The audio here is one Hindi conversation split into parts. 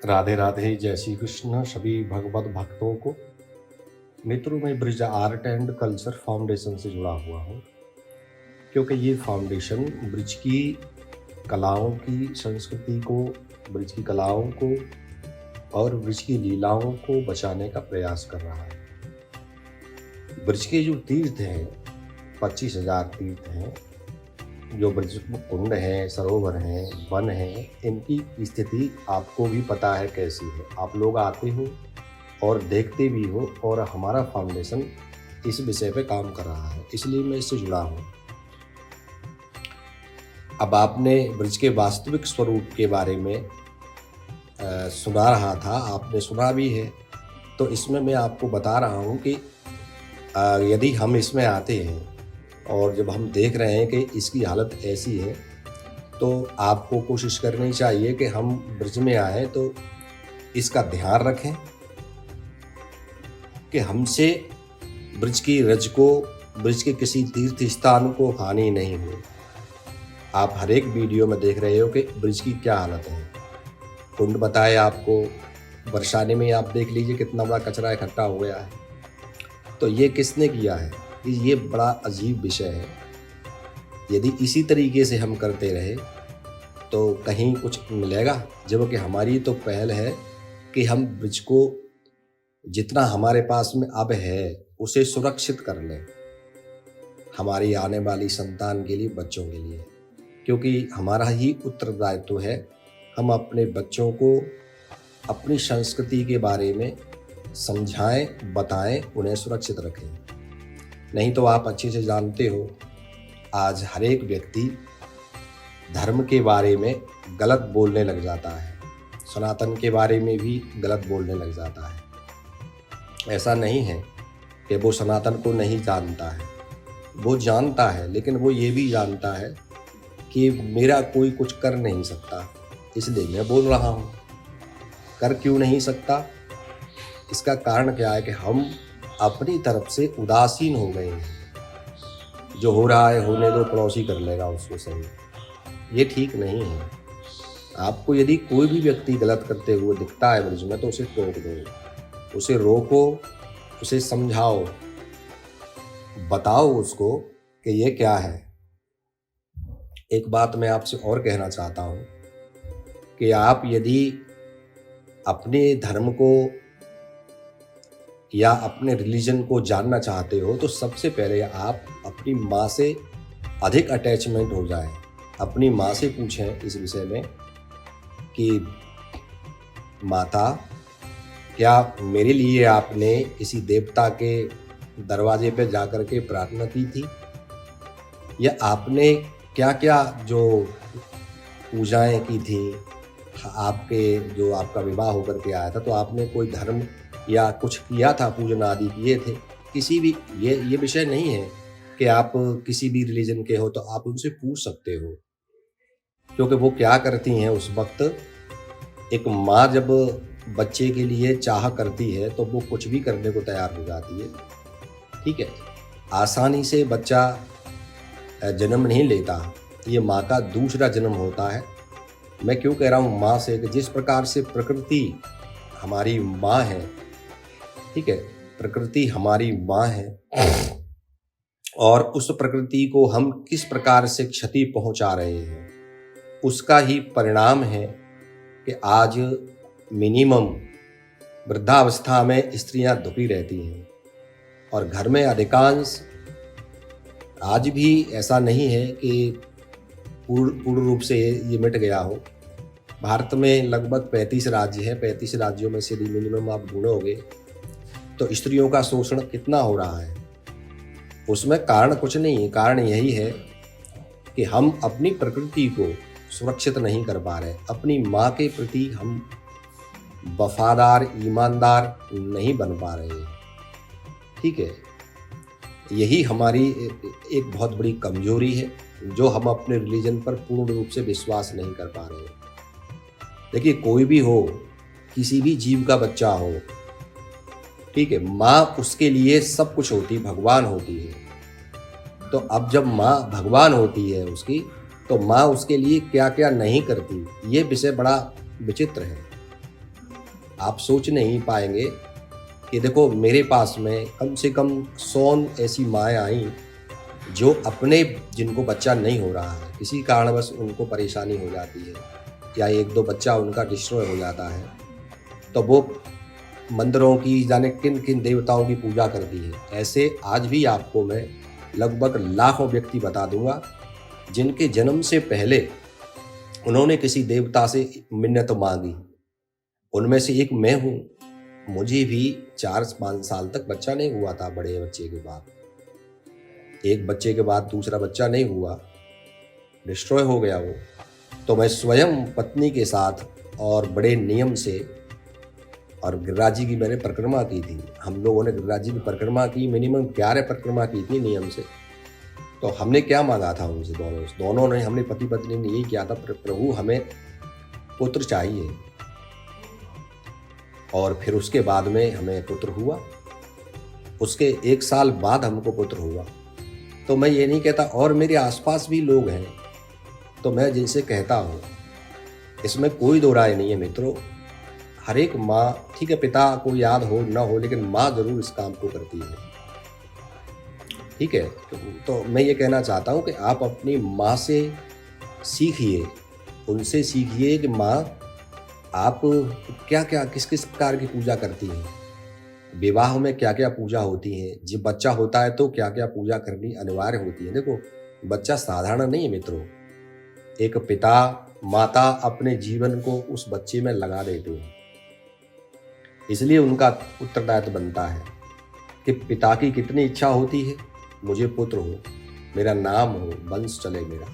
राधे राधे, जय श्री कृष्ण सभी भगवत भक्तों को। मित्रों, मैं bridge art and culture foundation से जुड़ा हुआ हूँ, क्योंकि ये फाउंडेशन ब्रिज की कलाओं की संस्कृति को, ब्रिज की कलाओं को और ब्रिज की लीलाओं को बचाने का प्रयास कर रहा है। ब्रिज के जो तीर्थ हैं, 25,000 तीर्थ हैं, जो ब्रिज कुंड हैं, सरोवर हैं, वन हैं, इनकी स्थिति आपको भी पता है कैसी है। आप लोग आते हो और देखते भी हो, और हमारा फाउंडेशन इस विषय पे काम कर रहा है, इसलिए मैं इससे जुड़ा हूँ। अब आपने ब्रिज के वास्तविक स्वरूप के बारे में सुना रहा था, आपने सुना भी है, तो इसमें मैं आपको बता रहा हूँ कि यदि हम इसमें आते हैं और जब हम देख रहे हैं कि इसकी हालत ऐसी है, तो आपको कोशिश करनी चाहिए कि हम ब्रिज में आए तो इसका ध्यान रखें कि हमसे ब्रिज की रज को, ब्रिज के किसी तीर्थ स्थान को हानि नहीं हो। आप हर एक वीडियो में देख रहे हो कि ब्रिज की क्या हालत है। कुंड बताए आपको, बरसाने में आप देख लीजिए कितना बड़ा कचरा इकट्ठा हो गया है। तो ये किसने किया है? ये बड़ा अजीब विषय है। यदि इसी तरीके से हम करते रहे तो कहीं कुछ मिलेगा? जबकि हमारी तो पहल है कि हम ब्रिज को जितना हमारे पास में अब है उसे सुरक्षित कर लें, हमारी आने वाली संतान के लिए, बच्चों के लिए, क्योंकि हमारा ही उत्तरदायित्व है हम अपने बच्चों को अपनी संस्कृति के बारे में समझाएं, बताएं, उन्हें सुरक्षित रखें। नहीं तो आप अच्छे से जानते हो, आज हर एक व्यक्ति धर्म के बारे में गलत बोलने लग जाता है, सनातन के बारे में भी गलत बोलने लग जाता है। ऐसा नहीं है कि वो सनातन को नहीं जानता है, वो जानता है, लेकिन वो ये भी जानता है कि मेरा कोई कुछ कर नहीं सकता, इसलिए मैं बोल रहा हूँ। कर क्यों नहीं सकता? इसका कारण क्या है कि हम अपनी तरफ से उदासीन हो गए हैं। जो हो रहा है होने दो, पड़ोसी कर लेगा उसको सही। ये ठीक नहीं है। आपको यदि कोई भी व्यक्ति गलत करते हुए दिखता है ब्रिज में, तो उसे टोक दो, उसे रोको, उसे समझाओ, बताओ उसको कि ये क्या है। एक बात मैं आपसे और कहना चाहता हूँ कि आप यदि अपने धर्म को या अपने रिलीजन को जानना चाहते हो तो सबसे पहले आप अपनी माँ से अधिक अटैचमेंट हो जाएं। अपनी माँ से पूछें इस विषय में कि माता, क्या मेरे लिए आपने किसी देवता के दरवाजे पर जाकर के प्रार्थना की थी, या आपने क्या क्या जो पूजाएं की थी, आपके जो आपका विवाह होकर के आया था तो आपने कोई धर्म या कुछ किया था, पूजन आदि किए थे? किसी भी, ये विषय नहीं है कि आप किसी भी रिलीजन के हो तो आप उनसे पूछ सकते हो, क्योंकि वो क्या करती हैं उस वक्त। एक माँ जब बच्चे के लिए चाह करती है तो वो कुछ भी करने को तैयार हो जाती है। ठीक है, आसानी से बच्चा जन्म नहीं लेता, ये माँ का दूसरा जन्म होता है। मैं क्यों कह रहा हूँ माँ से? कि जिस प्रकार से प्रकृति हमारी माँ है, ठीक है, प्रकृति हमारी माँ है, और उस प्रकृति को हम किस प्रकार से क्षति पहुंचा रहे हैं, उसका ही परिणाम है कि आज मिनिमम वृद्धावस्था में स्त्रियां दुखी रहती हैं, और घर में अधिकांश, आज भी ऐसा नहीं है कि पूर्ण रूप से ये मिट गया हो। भारत में लगभग 35 राज्य है, 35 राज्यों में से यदि मिनिमम आप ढूंढोगे तो स्त्रियों का शोषण कितना हो रहा है। उसमें कारण कुछ नहीं है, कारण यही है कि हम अपनी प्रकृति को सुरक्षित नहीं कर पा रहे, अपनी माँ के प्रति हम वफादार, ईमानदार नहीं बन पा रहे हैं। ठीक है, यही हमारी एक बहुत बड़ी कमजोरी है, जो हम अपने रिलीजन पर पूर्ण रूप से विश्वास नहीं कर पा रहे हैं। देखिए, कोई भी हो, किसी भी जीव का बच्चा हो, ठीक है, माँ उसके लिए सब कुछ होती, भगवान होती है। तो अब जब माँ भगवान होती है उसकी, तो माँ उसके लिए क्या क्या नहीं करती, ये विषय बड़ा विचित्र है। आप सोच नहीं पाएंगे कि देखो मेरे पास में कम से कम 100 ऐसी माएँ आई जो अपने जिनको बच्चा नहीं हो रहा है, किसी कारणवश उनको परेशानी हो जाती है या 1-2 बच्चा उनका डिस्ट्रॉय हो जाता है, तो वो मंदिरों की जाने किन किन देवताओं की पूजा करती है। ऐसे आज भी आपको मैं लगभग लाखों व्यक्ति बता दूंगा जिनके जन्म से पहले उन्होंने किसी देवता से मिन्नत मांगी। उनमें से एक मैं हूँ। मुझे भी 4-5 साल तक बच्चा नहीं हुआ था। बड़े बच्चे के बाद एक बच्चे के बाद दूसरा बच्चा नहीं हुआ, डिस्ट्रॉय हो गया वो। तो मैं स्वयं पत्नी के साथ और बड़े नियम से और गिरिराज जी की मैंने परिक्रमा की थी। हम लोगों ने गिरिराज जी की परिक्रमा की, मिनिमम 11 परिक्रमा की थी नियम से। तो हमने क्या मांगा था उनसे, दोनों ने, हमने पति पत्नी ने यही किया था, प्रभु हमें पुत्र चाहिए। और फिर उसके बाद में हमें पुत्र हुआ। उसके 1 साल बाद हमको पुत्र हुआ। तो मैं ये नहीं कहता, और मेरे आसपास भी लोग हैं तो मैं जिनसे कहता हूँ, इसमें कोई दो राय नहीं है मित्रों। हर एक माँ, ठीक है पिता को याद हो ना हो, लेकिन माँ जरूर इस काम को करती है। ठीक है, तो मैं ये कहना चाहता हूँ कि आप अपनी माँ से सीखिए, उनसे सीखिए कि माँ आप क्या क्या किस किस प्रकार की पूजा करती हैं, विवाह में क्या क्या पूजा होती है, जब बच्चा होता है तो क्या क्या पूजा करनी अनिवार्य होती है। देखो बच्चा साधारण नहीं है मित्रों। एक पिता माता अपने जीवन को उस बच्चे में लगा देते हैं, इसलिए उनका उत्तरदायित्व बनता है कि पिता की कितनी इच्छा होती है, मुझे पुत्र हो, मेरा नाम हो, वंश चले मेरा।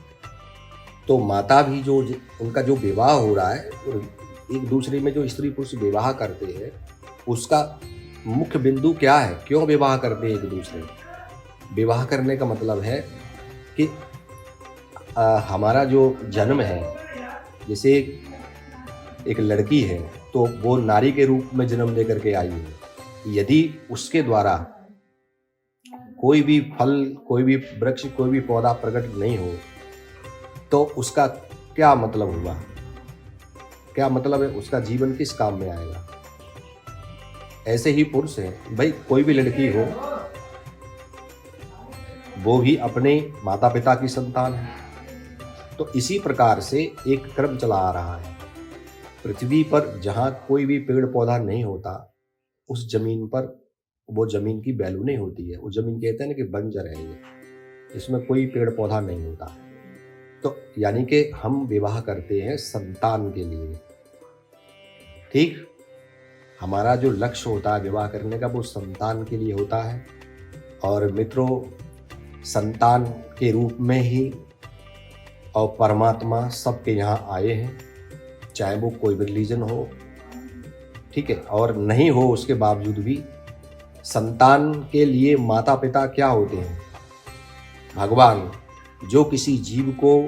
तो माता भी जो उनका जो विवाह हो रहा है, एक दूसरे में जो स्त्री पुरुष विवाह करते हैं, उसका मुख्य बिंदु क्या है, क्यों विवाह करते हैं एक दूसरे। विवाह करने का मतलब है कि हमारा जो जन्म है, जैसे एक लड़की है तो वो नारी के रूप में जन्म लेकर के आई है। यदि उसके द्वारा कोई भी फल, कोई भी वृक्ष, कोई भी पौधा प्रकट नहीं हो तो उसका क्या मतलब हुआ, क्या मतलब है, उसका जीवन किस काम में आएगा। ऐसे ही पुरुष है भाई, कोई भी लड़की हो वो भी अपने माता पिता की संतान है। तो इसी प्रकार से एक क्रम चला आ रहा है। पृथ्वी पर जहाँ कोई भी पेड़ पौधा नहीं होता, उस जमीन पर वो जमीन की वैल्यू नहीं होती है। उस जमीन कहते हैं ना कि बंजर है ये, इसमें कोई पेड़ पौधा नहीं होता। तो यानी कि हम विवाह करते हैं संतान के लिए। ठीक, हमारा जो लक्ष्य होता है विवाह करने का, वो संतान के लिए होता है। और मित्रों, संतान के रूप में ही और परमात्मा सबके यहाँ आए हैं, चाहे वो कोई भी रिलीजन हो, ठीक है, और नहीं हो उसके बावजूद भी संतान के लिए माता पिता क्या होते हैं, भगवान। जो किसी जीव को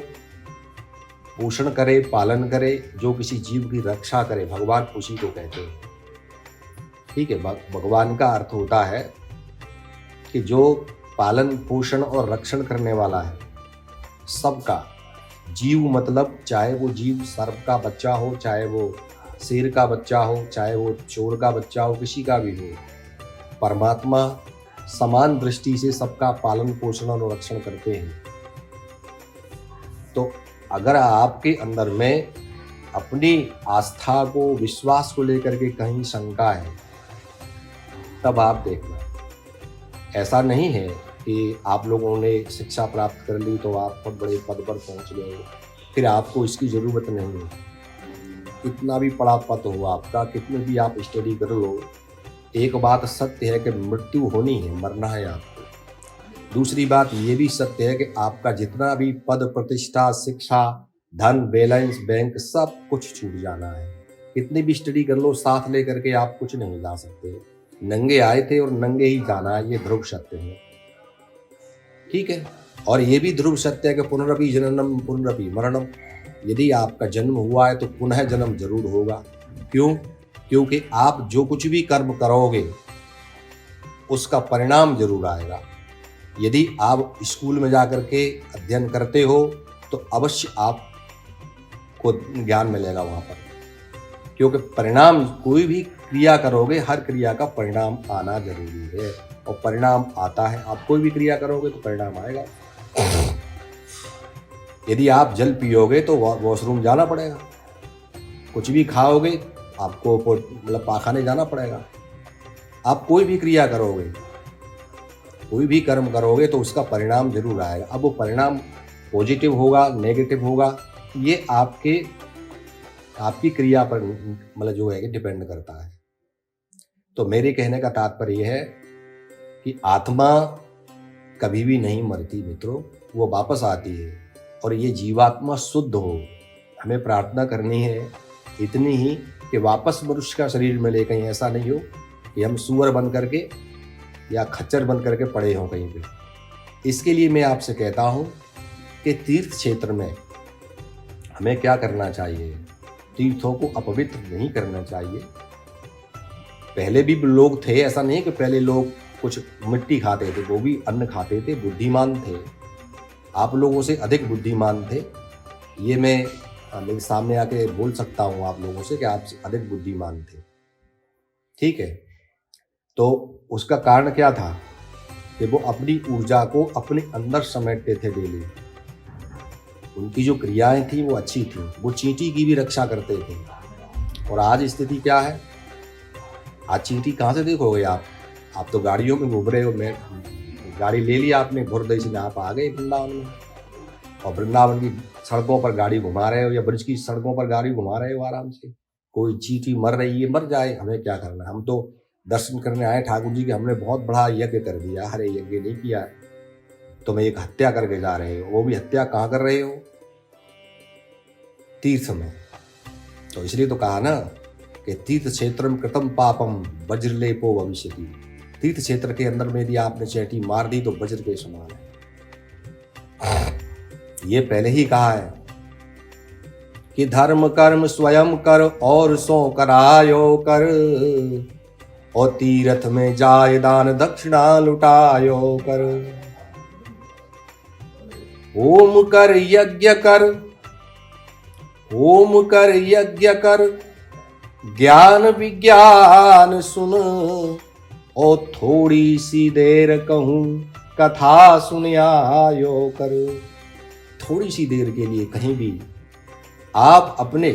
पोषण करे, पालन करे, जो किसी जीव की रक्षा करे, भगवान उसी को कहते हैं। ठीक है, भगवान का अर्थ होता है कि जो पालन पोषण और रक्षण करने वाला है सबका। जीव मतलब चाहे वो जीव सर्प का बच्चा हो, चाहे वो शेर का बच्चा हो, चाहे वो चोर का बच्चा हो, किसी का भी हो, परमात्मा समान दृष्टि से सबका पालन पोषण और रक्षण करते हैं। तो अगर आपके अंदर में अपनी आस्था को, विश्वास को लेकर के कहीं शंका है, तब आप देखना। ऐसा नहीं है कि आप लोगों ने शिक्षा प्राप्त कर ली तो आप बहुत बड़े पद पर पहुंच गए, फिर आपको इसकी ज़रूरत नहीं है। कितना भी पढ़ा पद हो आपका, कितने भी आप स्टडी कर लो, एक बात सत्य है कि मृत्यु होनी है, मरना है आपको। दूसरी बात ये भी सत्य है कि आपका जितना भी पद, प्रतिष्ठा, शिक्षा, धन, बैलेंस, बैंक, सब कुछ छूट जाना है। कितनी भी स्टडी कर लो, साथ लेकर के आप कुछ नहीं ला सकते। नंगे आए थे और नंगे ही जाना है, ये ध्रुव सत्य है। ठीक है, और ये भी ध्रुव सत्य है कि पुनरपि जननम पुनरपि मरणम। यदि आपका जन्म हुआ है तो पुनः जन्म जरूर होगा। क्यों? क्योंकि आप जो कुछ भी कर्म करोगे उसका परिणाम जरूर आएगा। यदि आप स्कूल में जाकर के अध्ययन करते हो तो अवश्य आपको ज्ञान मिलेगा वहाँ पर। क्योंकि परिणाम, कोई भी क्रिया करोगे, हर क्रिया का परिणाम आना जरूरी है, और परिणाम आता है। आप कोई भी क्रिया करोगे तो परिणाम आएगा। यदि आप जल पियोगे तो वॉशरूम जाना पड़ेगा, कुछ भी खाओगे आपको मतलब पाखाने जाना पड़ेगा। आप कोई भी क्रिया करोगे, कोई भी कर्म करोगे तो उसका परिणाम जरूर आएगा। अब वो परिणाम पॉजिटिव होगा, नेगेटिव होगा, ये आपकी क्रिया पर मतलब जो है डिपेंड करता है। तो मेरे कहने का तात्पर्य है कि आत्मा कभी भी नहीं मरती मित्रों, वो वापस आती है, और ये जीवात्मा शुद्ध हो। हमें प्रार्थना करनी है इतनी ही कि वापस मनुष्य का शरीर मिले, कहीं ऐसा नहीं हो कि हम सूअर बन करके या खच्चर बन करके पड़े हों कहीं पे। इसके लिए मैं आपसे कहता हूँ कि तीर्थ क्षेत्र में हमें क्या करना चाहिए, तीर्थों को अपवित्र नहीं करना चाहिए। पहले भी लोग थे, ऐसा नहीं कि पहले लोग कुछ मिट्टी खाते थे, वो भी अन्न खाते थे, बुद्धिमान थे। आप लोगों से अधिक बुद्धिमान थे, ये मैं मेरे सामने आके बोल सकता हूँ आप लोगों से कि आपसे अधिक बुद्धिमान थे। ठीक है, तो उसका कारण क्या था कि वो अपनी ऊर्जा को अपने अंदर समेटते थे डेली। उनकी जो क्रियाएं थी वो अच्छी थी, वो चींटी की भी रक्षा करते थे। और आज स्थिति क्या है, आज चींटी कहाँ से देखोगे आप तो गाड़ियों में घूम रहे हो। मैं गाड़ी ले लिया आपने, घुरदई से आप आ गए वृंदावन में, और वृंदावन की सड़कों पर गाड़ी घुमा रहे हो या ब्रिज की सड़कों पर गाड़ी घुमा रहे हो आराम से। कोई चींटी मर रही है, मर जाए, हमें क्या करना है। हम तो दर्शन करने आए ठाकुर जी के, हमने बहुत बड़ा यज्ञ कर दिया। अरे यज्ञ नहीं किया, तुम्हें एक हत्या करके जा रहे हो, वो भी हत्या कहाँ कर रहे हो, तीर्थ में। तो इसलिए तो कहा ना कि तीर्थ क्षेत्रम कृतम पापम वज्रलेपो भविष्यति। तीर्थ क्षेत्र के अंदर में यदि आपने चैटी मार दी तो वज्र के समान है। ये पहले ही कहा है कि धर्म कर्म स्वयं कर और सो करायो कर, और तीर्थ में जाय दान दक्षिणा लुटायो कर। ओम कर यज्ञ कर, ओम कर यज्ञ कर, ज्ञान विज्ञान सुन, और थोड़ी सी देर कहूं कथा सुनियायो कर। थोड़ी सी देर के लिए कहीं भी आप अपने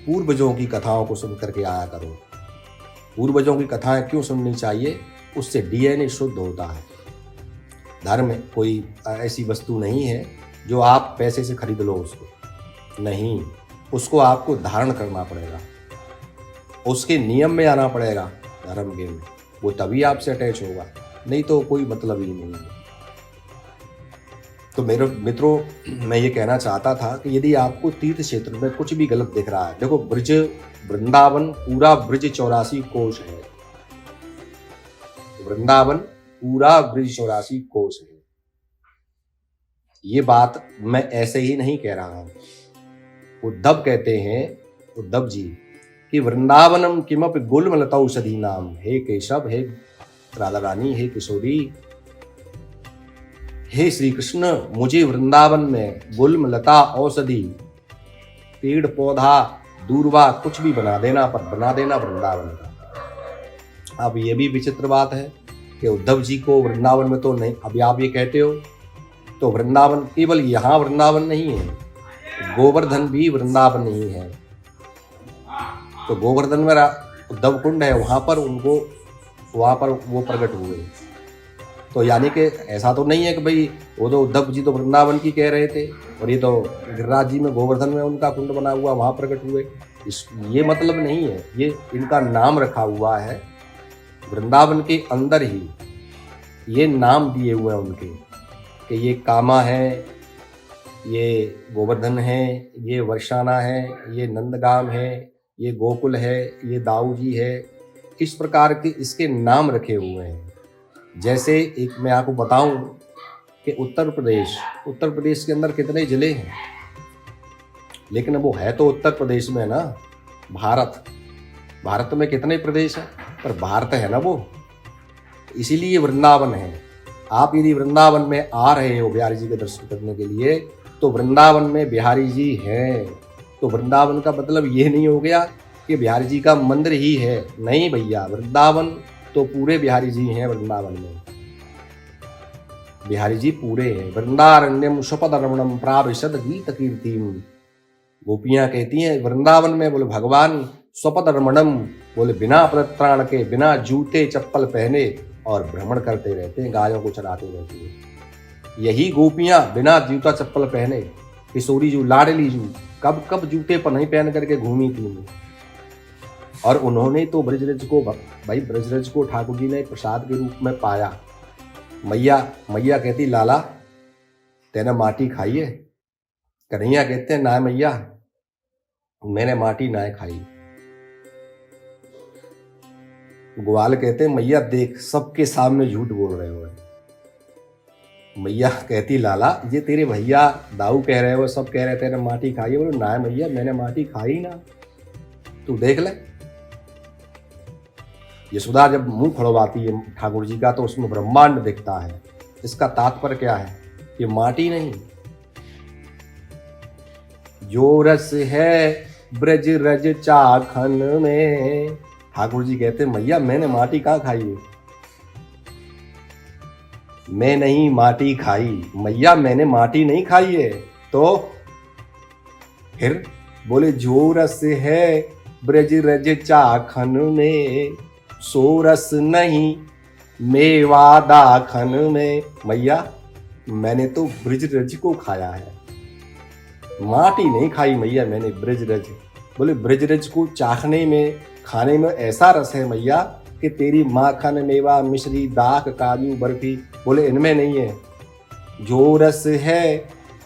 पूर्वजों की कथाओं को सुन करके आया करो। पूर्वजों की कथाएं क्यों सुननी चाहिए, उससे डीएनए शुद्ध होता है। धर्म कोई ऐसी वस्तु नहीं है जो आप पैसे से खरीद लो उसको, नहीं, उसको आपको धारण करना पड़ेगा, उसके नियम में आना पड़ेगा धर्म के में, वो तभी आपसे अटैच होगा, नहीं तो कोई मतलब ही नहीं है। तो मेरे मित्रों, मैं ये कहना चाहता था कि यदि आपको तीर्थ क्षेत्र में कुछ भी गलत दिख रहा है, देखो ब्रज वृंदावन पूरा ब्रज 84 कोश है, वृंदावन पूरा ब्रज 84 कोश है। ये बात मैं ऐसे ही नहीं कह रहा हूं। उद्धव कहते हैं, उद्धव जी, कि वृंदावनम किमपि गुल्मलता औषधि नाम। हे केशव, हे राधा रानी, हे किशोरी, हे श्री कृष्ण, मुझे वृंदावन में गुल्म लता औषधि पेड़ पौधा दूरवा कुछ भी बना देना, पर बना देना वृंदावन का। अब ये भी विचित्र बात है कि उद्धव जी को वृंदावन में तो नहीं, अभी आप ये कहते हो तो वृंदावन केवल यहाँ वृंदावन नहीं है, गोवर्धन भी वृंदावन नहीं है। तो गोवर्धन में उद्धव कुंड है, वहाँ पर वो प्रकट हुए। तो यानी कि ऐसा तो नहीं है कि भाई वो तो उद्धव जी तो वृंदावन की कह रहे थे और ये तो गिरिराज जी में गोवर्धन में उनका कुंड बना हुआ वहाँ प्रकट हुए, ये मतलब नहीं है। ये इनका नाम रखा हुआ है वृंदावन के अंदर ही, ये नाम दिए हुए हैं उनके कि ये कामा है, ये गोवर्धन है, ये वर्षाना है, ये नंदगाम है, ये गोकुल है, ये दाऊ जी है। इस प्रकार के इसके नाम रखे हुए हैं। जैसे एक मैं आपको बताऊं कि उत्तर प्रदेश के अंदर कितने जिले हैं, लेकिन वो है तो उत्तर प्रदेश में ना। भारत में कितने प्रदेश हैं, पर भारत है ना वो, इसीलिए वृंदावन है। आप यदि वृंदावन में आ रहे हो बिहारी जी के दर्शन करने के लिए, तो वृंदावन में बिहारी जी हैं। तो वृंदावन का मतलब ये नहीं हो गया कि बिहारी जी का मंदिर ही है। नहीं भैया, वृंदावन तो पूरे बिहारी जी हैं। वृंदावन में बिहारी जी पूरे हैं। वृंदारण्यम स्वपदरमणम प्राविशद गीत कीर्तिम। गोपियां कहती हैं वृंदावन में, बोले भगवान स्वपद रमणम, बोले बिना परित्राण के, बिना जूते चप्पल पहने और भ्रमण करते रहते हैं, गायों को चराते रहते हैं। यही गोपियां बिना जूता चप्पल पहने, किशोरी जू, लाडली जू, कब कब जूते पर नहीं पहन करके घूमी थी। और उन्होंने तो ब्रजरज को, भाई ब्रजरज को ठाकुर जी ने प्रसाद के रूप में पाया। मैया कहती लाला तेने माटी खाई है? कन्हैया कहते हैं ना मैया, मैंने माटी ना खाई। ग्वाल कहते हैं मैया देख, सबके सामने झूठ बोल रहे हो। मैया कहती लाला ये तेरे भैया दाऊ कह रहे हो, सब कह रहे थे ना माटी खाई है। बोलो ना मैया, मैंने माटी खाई ना, तू देख ले। यशोदा जब मुंह खुलवाती है ठाकुर जी का तो उसमें ब्रह्मांड दिखता है। इसका तात्पर्य क्या है? ये माटी नहीं, जो रस है ब्रज रज चाखन में। ठाकुर जी कहते मैया मैंने माटी कहाँ खाई है? मैं नहीं माटी खाई मैया, मैंने माटी नहीं खाई है। तो फिर बोले जो रस है ब्रज रज चाखन में, सो रस नहीं मेवा दाखन में। मैया मैंने तो ब्रज रज को खाया है, माटी नहीं खाई मैया मैंने, ब्रज रज। बोले ब्रज रज को चाखने में, खाने में ऐसा रस है मैया कि तेरी माखन मेवा मिश्री दाख काजू बर्फी, बोले इनमें नहीं है। जो रस है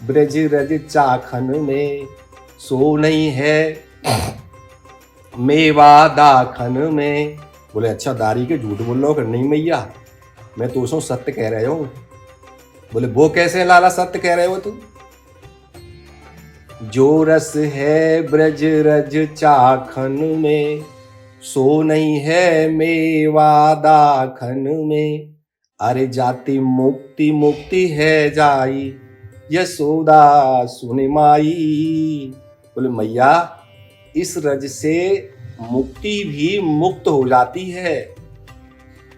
ब्रज रज चाखन में, सो नहीं है मेवा दाखन में। बोले अच्छा दारी के झूठ बोल रहे हो? नहीं मैया मैं तो उसको सत्य कह रहे हो। बोले वो कैसे लाला सत्य कह रहे हो तू? जो रस है ब्रज रज चाखन में, सो नहीं है मेवा दाखन में। अरे जाति मुक्ति मुक्ति है जाई, यशोदा सुन माई। बोले मैया इस रज से मुक्ति भी मुक्त हो जाती है।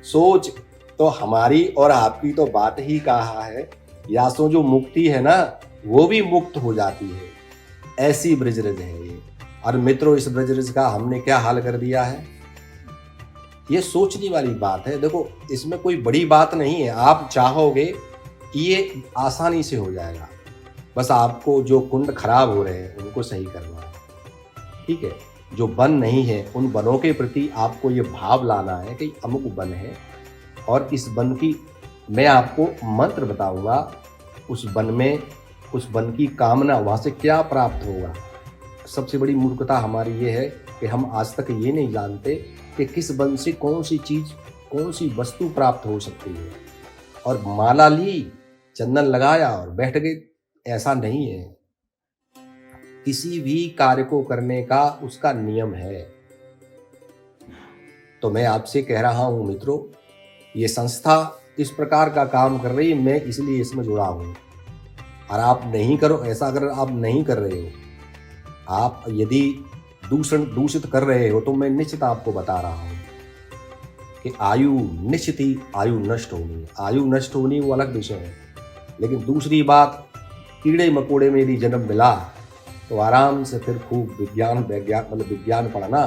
सोच तो हमारी और आपकी तो बात ही कहा है, या सो जो मुक्ति है ना वो भी मुक्त हो जाती है। ऐसी ब्रजरज है ये। और मित्रों इस ब्रजरज का हमने क्या हाल कर दिया है, ये सोचने वाली बात है। देखो इसमें कोई बड़ी बात नहीं है, आप चाहोगे ये आसानी से हो जाएगा। बस आपको जो कुंड खराब हो रहे हैं उनको सही करना है, ठीक है। जो वन नहीं है उन वनों के प्रति आपको ये भाव लाना है कि अमुक वन है और इस वन की मैं आपको मंत्र बताऊंगा, उस वन में उस वन की कामना वहाँ से क्या प्राप्त होगा। सबसे बड़ी मूर्खता हमारी ये है कि हम आज तक ये नहीं जानते कि किस वन से कौन सी चीज़, कौन सी वस्तु प्राप्त हो सकती है। और माला ली, चंदन लगाया और बैठ गए, ऐसा नहीं है। किसी भी कार्य को करने का उसका नियम है। तो मैं आपसे कह रहा हूं मित्रों, ये संस्था इस प्रकार का काम कर रही है, मैं इसलिए इसमें जुड़ा हूं। और आप नहीं करो ऐसा, अगर आप नहीं कर रहे हो, आप यदि दूषित कर रहे हो तो मैं निश्चित आपको बता रहा हूं कि आयु निश्चित ही आयु नष्ट होनी है। आयु नष्ट होनी वो अलग विषय है, लेकिन दूसरी बात, कीड़े मकोड़े में यदि जन्म मिला तो आराम से फिर खूब विज्ञान पढ़ना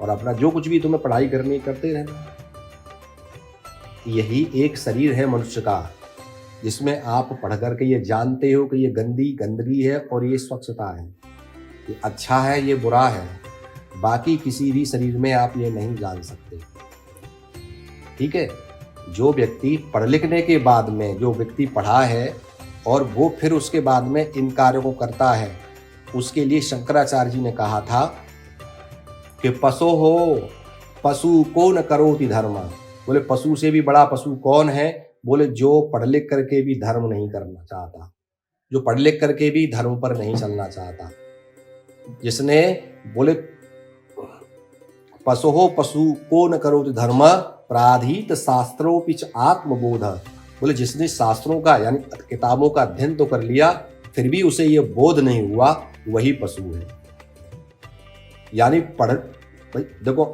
और अपना जो कुछ भी तुम्हें पढ़ाई करनी करते रहना। यही एक शरीर है मनुष्य का, जिसमें आप पढ़ करके ये जानते हो कि ये गंदगी है और ये स्वच्छता है, ये अच्छा है ये बुरा है। बाकी किसी भी शरीर में आप ये नहीं जान सकते, ठीक है। जो व्यक्ति पढ़ लिखने के बाद में, जो व्यक्ति पढ़ा है और वो फिर उसके बाद में इन कार्यों को करता है, उसके लिए शंकराचार्य जी ने कहा था कि पशु हो पशु को न करोति धर्म। बोले पशु से भी बड़ा पशु कौन है? बोले जो पढ़ लिख करके भी धर्म नहीं करना चाहता, जो पढ़ लिख करके भी धर्म पर नहीं चलना चाहता। जिसने बोले पशु हो पशु को न करोति धर्म प्राधीत शास्त्रों पिच आत्मबोध। बोले जिसने शास्त्रों का यानी किताबों का अध्ययन तो कर लिया फिर भी उसे ये बोध नहीं हुआ, वही पशु है। यानी भाई देखो,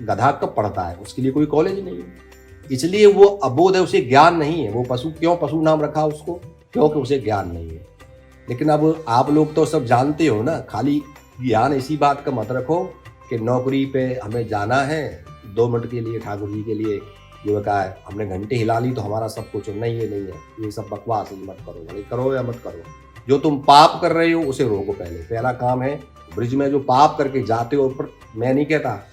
गधा कब पढ़ता है, उसके लिए कोई कॉलेज नहीं है, इसलिए वो अबोध है, उसे ज्ञान नहीं है। वो पशु, क्यों पशु नाम रखा उसको, क्योंकि उसे ज्ञान नहीं है। लेकिन अब आप लोग तो सब जानते हो ना, खाली ज्ञान इसी बात का मत रखो कि नौकरी पे हमें जाना है 2 मिनट के लिए, ठाकुर जी के लिए जो कहा है, हमने घंटे हिला ली तो हमारा सब कुछ, नहीं है, नहीं है, ये सब बकवास है, मत करो, भले करो या मत करो। जो तुम पाप कर रहे हो उसे रोको। पहला काम है, ब्रिज में जो पाप करके जाते हो, पर मैं नहीं कहता,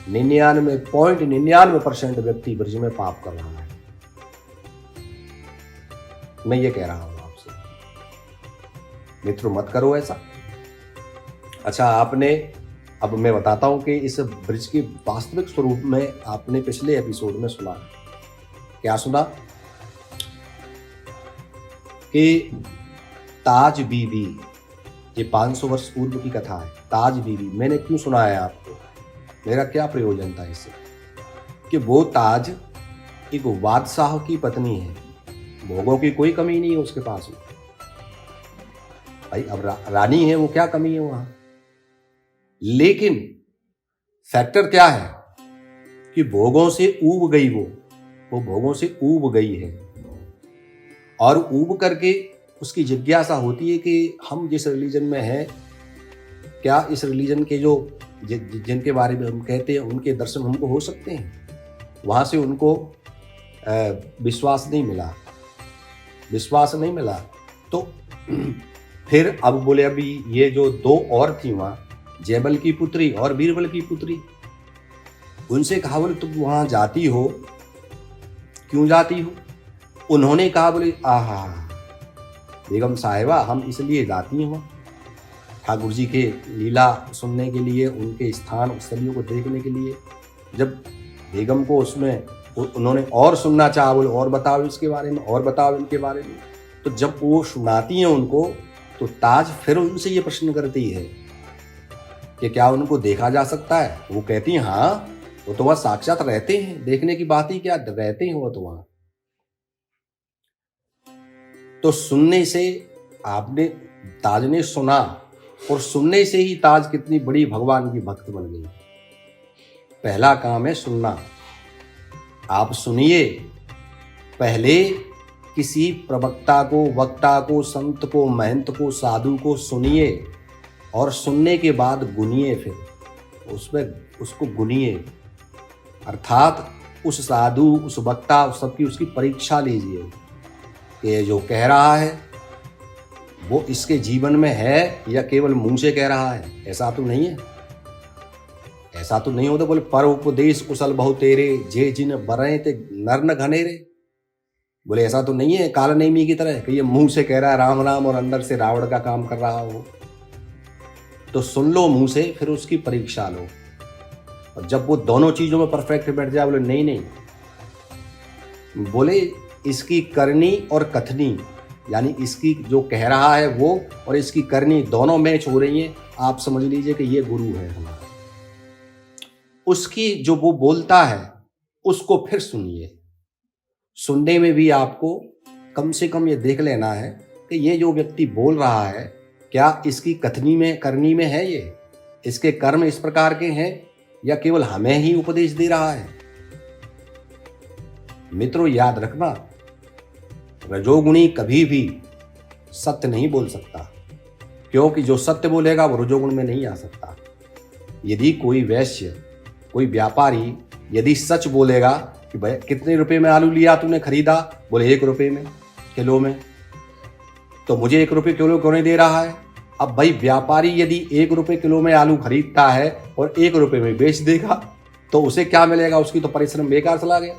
99.99% व्यक्ति ब्रिज में पाप कर रहा है, मैं ये कह रहा हूं आपसे, मित्रों मत करो ऐसा। अच्छा, आपने, अब मैं बताता हूं कि इस ब्रिज के वास्तविक स्वरूप में आपने पिछले एपिसोड में सुना, क्या सुना कि ताज बीबी, ये 500 वर्ष पूर्व की कथा है। ताज बीबी मैंने क्यों सुनाया आपको, मेरा क्या प्रयोजन था इससे, कि वो ताज एक बादशाह की पत्नी है, भोगों की कोई कमी नहीं है उसके पास में भाई। अब रानी है, वो क्या कमी है वहां। लेकिन फैक्टर क्या है कि भोगों से ऊब गई, वो भोगों से ऊब गई है, और ऊब करके उसकी जिज्ञासा होती है कि हम जिस रिलीजन में हैं, क्या इस रिलीजन के जो जिनके बारे में हम कहते हैं उनके दर्शन हमको हो सकते हैं। वहाँ से उनको विश्वास नहीं मिला। तो फिर अब बोले, अभी ये जो 2 और थी वहाँ, जयबल की पुत्री और बीरबल की पुत्री, उनसे कहा, बोले तुम वहाँ जाती हो, क्यों जाती हो। उन्होंने कहा, बोले आहा बेगम साहिबा, हम इसलिए जाती हैं ठाकुर जी के लीला सुनने के लिए, उनके स्थान स्थलियों को देखने के लिए। जब बेगम को उसमें उन्होंने और सुनना चाहा, बोले और बताओ इसके बारे में, और बताओ इनके बारे में। तो जब वो सुनाती हैं उनको, तो ताज फिर उनसे ये प्रश्न करती है कि क्या उनको देखा जा सकता है। वो कहती हैं हाँ, वो तो वहाँ साक्षात रहते हैं, देखने की बात ही क्या, रहते हैं वो तो वहाँ। तो सुनने से, आपने, ताज ने सुना, और सुनने से ही ताज कितनी बड़ी भगवान की भक्त बन गई। पहला काम है सुनना। आप सुनिए, पहले किसी प्रवक्ता को, वक्ता को, संत को, महंत को, साधु को सुनिए, और सुनने के बाद गुनिए, फिर उसको गुनिए, अर्थात उस साधु, उस वक्ता, उस सबकी उसकी परीक्षा लीजिए कि ये जो कह रहा है वो इसके जीवन में है या केवल मुंह से कह रहा है। ऐसा तो नहीं है, ऐसा तो नहीं होता। बोले पर उपदेश कुशल बहु तेरे, जे जिन बरे ते नर न घनेरे। बोले ऐसा तो नहीं है काल नेमी की तरह कि ये मुंह से कह रहा है राम राम और अंदर से रावण का काम कर रहा हो। तो सुन लो मुंह से, फिर उसकी परीक्षा लो, और जब वो दोनों चीजों में परफेक्ट बैठ जाए, बोले नहीं, बोले इसकी करनी और कथनी, यानी इसकी जो कह रहा है वो और इसकी करनी दोनों मैच हो रही हैं, आप समझ लीजिए कि ये गुरु है हमारा। उसकी जो वो बोलता है उसको फिर सुनिए। सुनने में भी आपको कम से कम ये देख लेना है कि ये जो व्यक्ति बोल रहा है, क्या इसकी कथनी में, करनी में है, ये इसके कर्म इस प्रकार के हैं, या केवल हमें ही उपदेश दे रहा है। मित्रों याद रखना, रजोगुणी कभी भी सत्य नहीं बोल सकता, क्योंकि जो सत्य बोलेगा वो रजोगुण में नहीं आ सकता। यदि कोई वैश्य, कोई व्यापारी यदि सच बोलेगा कि भाई कितने रुपए में आलू लिया तूने, खरीदा, बोले 1 रुपए में किलो में, तो मुझे 1 रुपए किलो क्यों नहीं दे रहा है। अब भाई व्यापारी यदि 1 रुपए किलो में आलू खरीदता है और 1 रुपए में बेच देगा, तो उसे क्या मिलेगा, उसकी तो परिश्रम बेकार चला गया,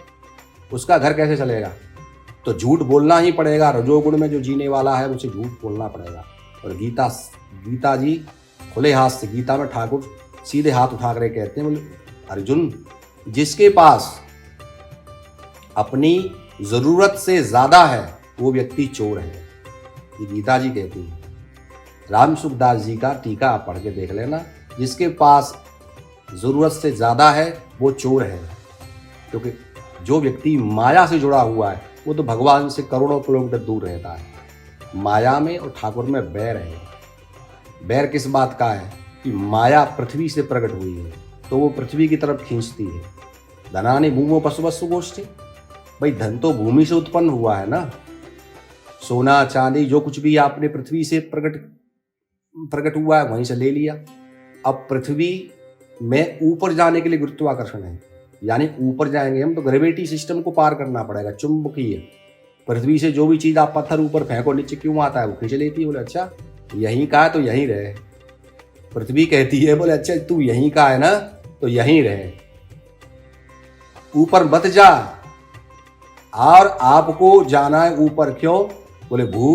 उसका घर कैसे चलेगा। तो झूठ बोलना ही पड़ेगा। रजोगुण में जो जीने वाला है उसे झूठ बोलना पड़ेगा। और गीता जी खुले हाथ से, गीता में ठाकुर सीधे हाथ उठा कर कहते हैं, बोले अर्जुन, जिसके पास अपनी जरूरत से ज्यादा है वो व्यक्ति चोर है। ये गीता जी कहती है। राम सुखदास जी का टीका आप पढ़ के देख लेना, जिसके पास जरूरत से ज्यादा है वो चोर है। क्योंकि जो व्यक्ति माया से जुड़ा हुआ है वो तो भगवान से करोड़ों किलोमीटर दूर रहता है। माया में और ठाकुर में बैर है। बैर किस बात का है कि माया पृथ्वी से प्रकट हुई है तो वो पृथ्वी की तरफ खींचती है। धनानि भूमो पशुवस्तु गोष्ठी, भाई धन तो भूमि से उत्पन्न हुआ है ना। सोना चांदी जो कुछ भी आपने पृथ्वी से प्रकट हुआ है वहीं से ले लिया। अब पृथ्वी में ऊपर जाने के लिए गुरुत्वाकर्षण है, यानी ऊपर जाएंगे हम तो ग्रेविटी सिस्टम को पार करना पड़ेगा, चुंबकीय। पृथ्वी से जो भी चीज आप पत्थर ऊपर फेंको नीचे क्यों आता है, वो खींच लेती है। बोले अच्छा यहीं का है तो यहीं रहे। पृथ्वी कहती है बोले अच्छा तू यहीं का है ना तो यहीं रहे, ऊपर मत जा। और आपको जाना है ऊपर, क्यों? बोले भू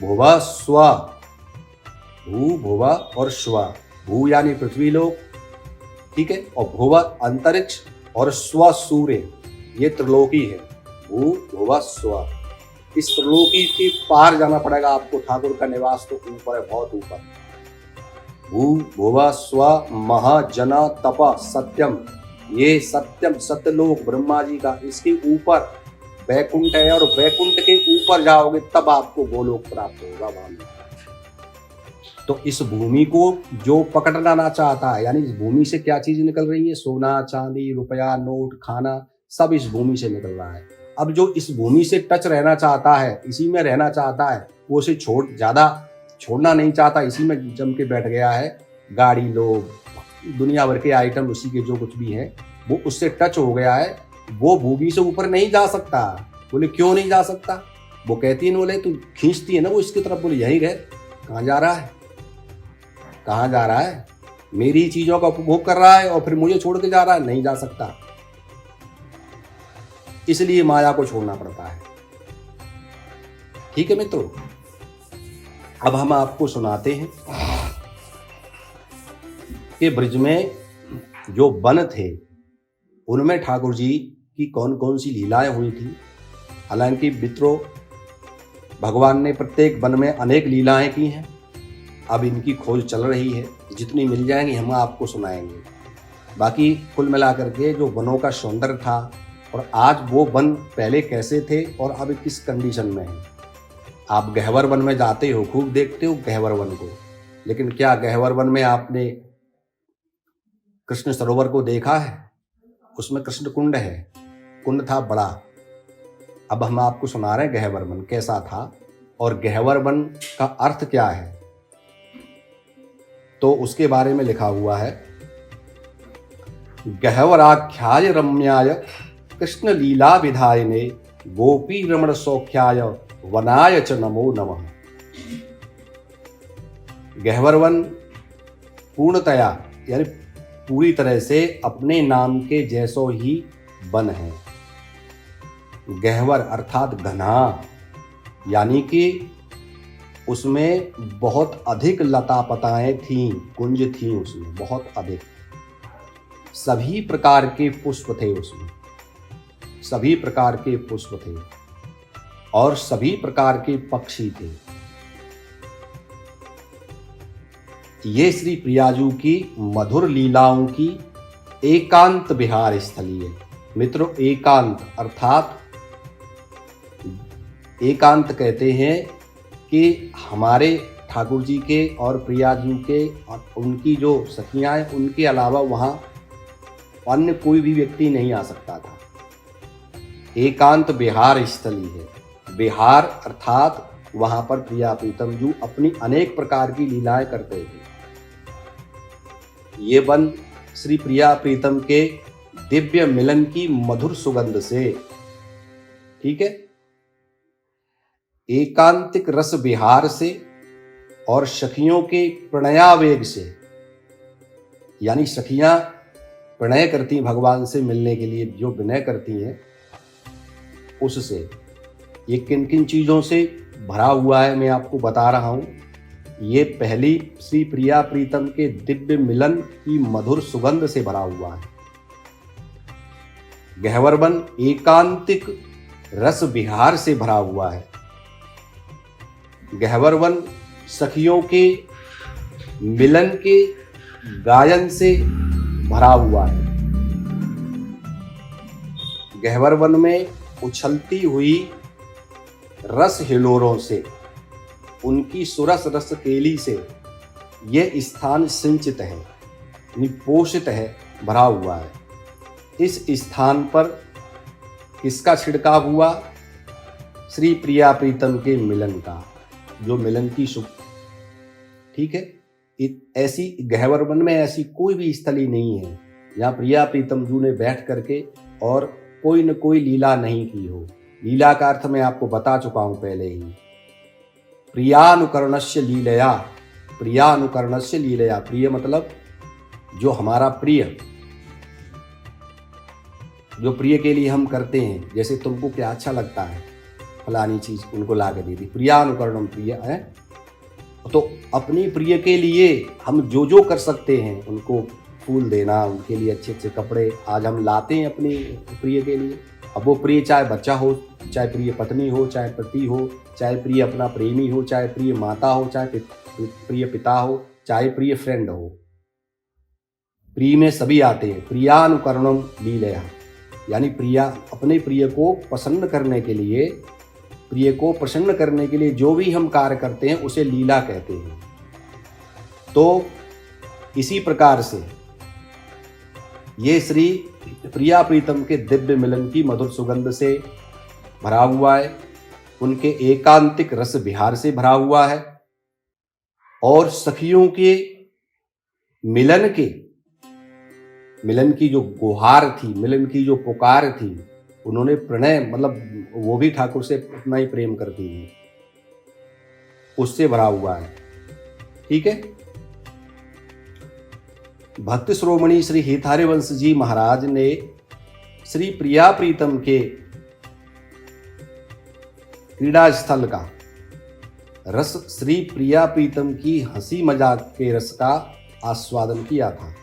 भुवा स्व, भू भुवा और स्व। भू यानी पृथ्वी लोक, ठीक है, और भुवा अंतरिक्ष और स्व सूर्य, ये त्रिलोकी है। भू भुवा स्व, इस त्रिलोकी के पार जाना पड़ेगा आपको। ठाकुर का निवास तो ऊपर है, बहुत ऊपर। भू भुवा स्व महाजन तप सत्यम, ये सत्यम सत्यलोक ब्रह्मा जी का, इसके ऊपर वैकुंठ है, और वैकुंठ के ऊपर जाओगे तब आपको गोलोक प्राप्त होगा वहां। तो इस भूमि को जो पकड़ना चाहता है, यानी इस भूमि से क्या चीज निकल रही है, सोना चांदी रुपया नोट खाना सब इस भूमि से निकल रहा है। अब जो इस भूमि से टच रहना चाहता है, इसी में रहना चाहता है, वो उसे ज्यादा छोड़ना नहीं चाहता, इसी में जम के बैठ गया है। गाड़ी लोग दुनिया भर के आइटम उसी के जो कुछ भी हैं वो उससे टच हो गया है, वो भूमि से ऊपर नहीं जा सकता। बोले क्यों नहीं जा सकता? वो कहती है ना, बोले तू खींचती है ना वो इसकी तरफ, बोले यही रहे। कहाँ जा रहा है, कहाँ जा रहा है? मेरी चीजों का उपभोग कर रहा है और फिर मुझे छोड़ के जा रहा है, नहीं जा सकता। इसलिए माया को छोड़ना पड़ता है। ठीक है मित्रों, अब हम आपको सुनाते हैं कि ब्रज में जो वन थे उनमें ठाकुर जी की कौन कौन सी लीलाएं हुई थी। हालांकि मित्रों, भगवान ने प्रत्येक वन में अनेक लीलाएं की हैं। अब इनकी खोज चल रही है, जितनी मिल जाएंगी हम आपको सुनाएंगे। बाकी कुल मिलाकर के जो वनों का सौंदर्य था और आज वो वन पहले कैसे थे और अब किस कंडीशन में है। आप गहवर वन में जाते हो, खूब देखते हो गहवर वन को, लेकिन क्या गहवर वन में आपने कृष्ण सरोवर को देखा है? उसमें कृष्ण कुंड है, कुंड था बड़ा। अब हम आपको सुना रहे हैं गहवर वन कैसा था और गहवर वन का अर्थ क्या है। तो उसके बारे में लिखा हुआ है, गहवराख्याय रम्याय कृष्ण लीला विधायने गोपी रमण सौख्याय वनाय च नमो नमः। गहवर वन पूर्णतया यानी पूरी तरह से अपने नाम के जैसो ही वन है। गहवर अर्थात घना, यानी कि उसमें बहुत अधिक लता पताएं थीं, कुंज थी उसमें बहुत अधिक। सभी प्रकार के पुष्प थे उसमें, सभी प्रकार के पुष्प थे और सभी प्रकार के पक्षी थे। ये श्री प्रियाजू की मधुर लीलाओं की एकांत विहार स्थली है। मित्रों, एकांत अर्थात एकांत कहते हैं कि हमारे ठाकुर जी के और प्रियाजू के और उनकी जो सखियां हैं उनके अलावा वहाँ अन्य कोई भी व्यक्ति नहीं आ सकता था। एकांत विहार स्थली है। विहार अर्थात वहाँ पर प्रिया प्रीतम जी अपनी अनेक प्रकार की लीलाएं करते थे। ये वन श्री प्रिया प्रीतम के दिव्य मिलन की मधुर सुगंध से, ठीक है, एकांतिक रस विहार से और सखियों के प्रणयावेग से, यानी सखियां प्रणय करती भगवान से मिलने के लिए जो विनय करती हैं, उससे ये किन किन चीज़ों से भरा हुआ है मैं आपको बता रहा हूँ। ये पहली श्री प्रिया प्रीतम के दिव्य मिलन की मधुर सुगंध से भरा हुआ है। गहवर वन एकांतिक रस विहार से भरा हुआ है। गहवर वन सखियों के मिलन के गायन से भरा हुआ है। गहवर वन में उछलती हुई रस हिलोरों से, उनकी सुरस रस केली से ये स्थान सिंचित है, पोषित है भरा हुआ है। इस स्थान पर किसका छिड़काव हुआ? श्री प्रिया प्रीतम के मिलन का, जो मिलन की शुभ, ठीक है। ऐसी गहवर वन में ऐसी कोई भी स्थली नहीं है जहाँ प्रिया प्रीतम जू ने बैठ करके और कोई न कोई लीला नहीं की हो। लीला का अर्थ मैं आपको बता चुका हूं पहले ही। प्रियानुकरणस्य लीलया, प्रियानुकरणस्य लीलया, प्रिय मतलब जो हमारा प्रिय, जो प्रिय के लिए हम करते हैं। जैसे तुमको क्या अच्छा लगता है, फलानी चीज उनको ला के दे दी, प्रियानुकरणम, प्रिय है। तो अपनी प्रिय के लिए हम जो जो कर सकते हैं, उनको फूल देना, उनके लिए अच्छे अच्छे कपड़े आज हम लाते हैं अपनी प्रिय के लिए। अब वो प्रिय चाहे बच्चा हो, चाहे प्रिय पत्नी हो, चाहे पति हो, चाहे प्रिय अपना प्रेमी हो, चाहे प्रिय माता हो, चाहे प्रिय पिता हो, चाहे प्रिय फ्रेंड हो, प्रिय में सभी आते हैं। प्रियानुकरणम लीलया, यानी प्रिया अपने प्रिय को पसंद करने के लिए, प्रिय को प्रसन्न करने के लिए जो भी हम कार्य करते हैं उसे लीला कहते हैं। तो इसी प्रकार से ये श्री प्रिया प्रीतम के दिव्य मिलन की मधुर सुगंध से भरा हुआ है, उनके एकांतिक रस विहार से भरा हुआ है, और सखियों के मिलन की जो गुहार थी, मिलन की जो पुकार थी, उन्होंने प्रणय मतलब वो भी ठाकुर से उतना ही प्रेम करती थी, उससे भरा हुआ है। ठीक है। भक्त श्रोमणी श्री हितहरिवंश जी महाराज ने श्री प्रिया प्रीतम के क्रीड़ा स्थल का रस, श्री प्रिया प्रीतम की हंसी मजाक के रस का आस्वादन किया था।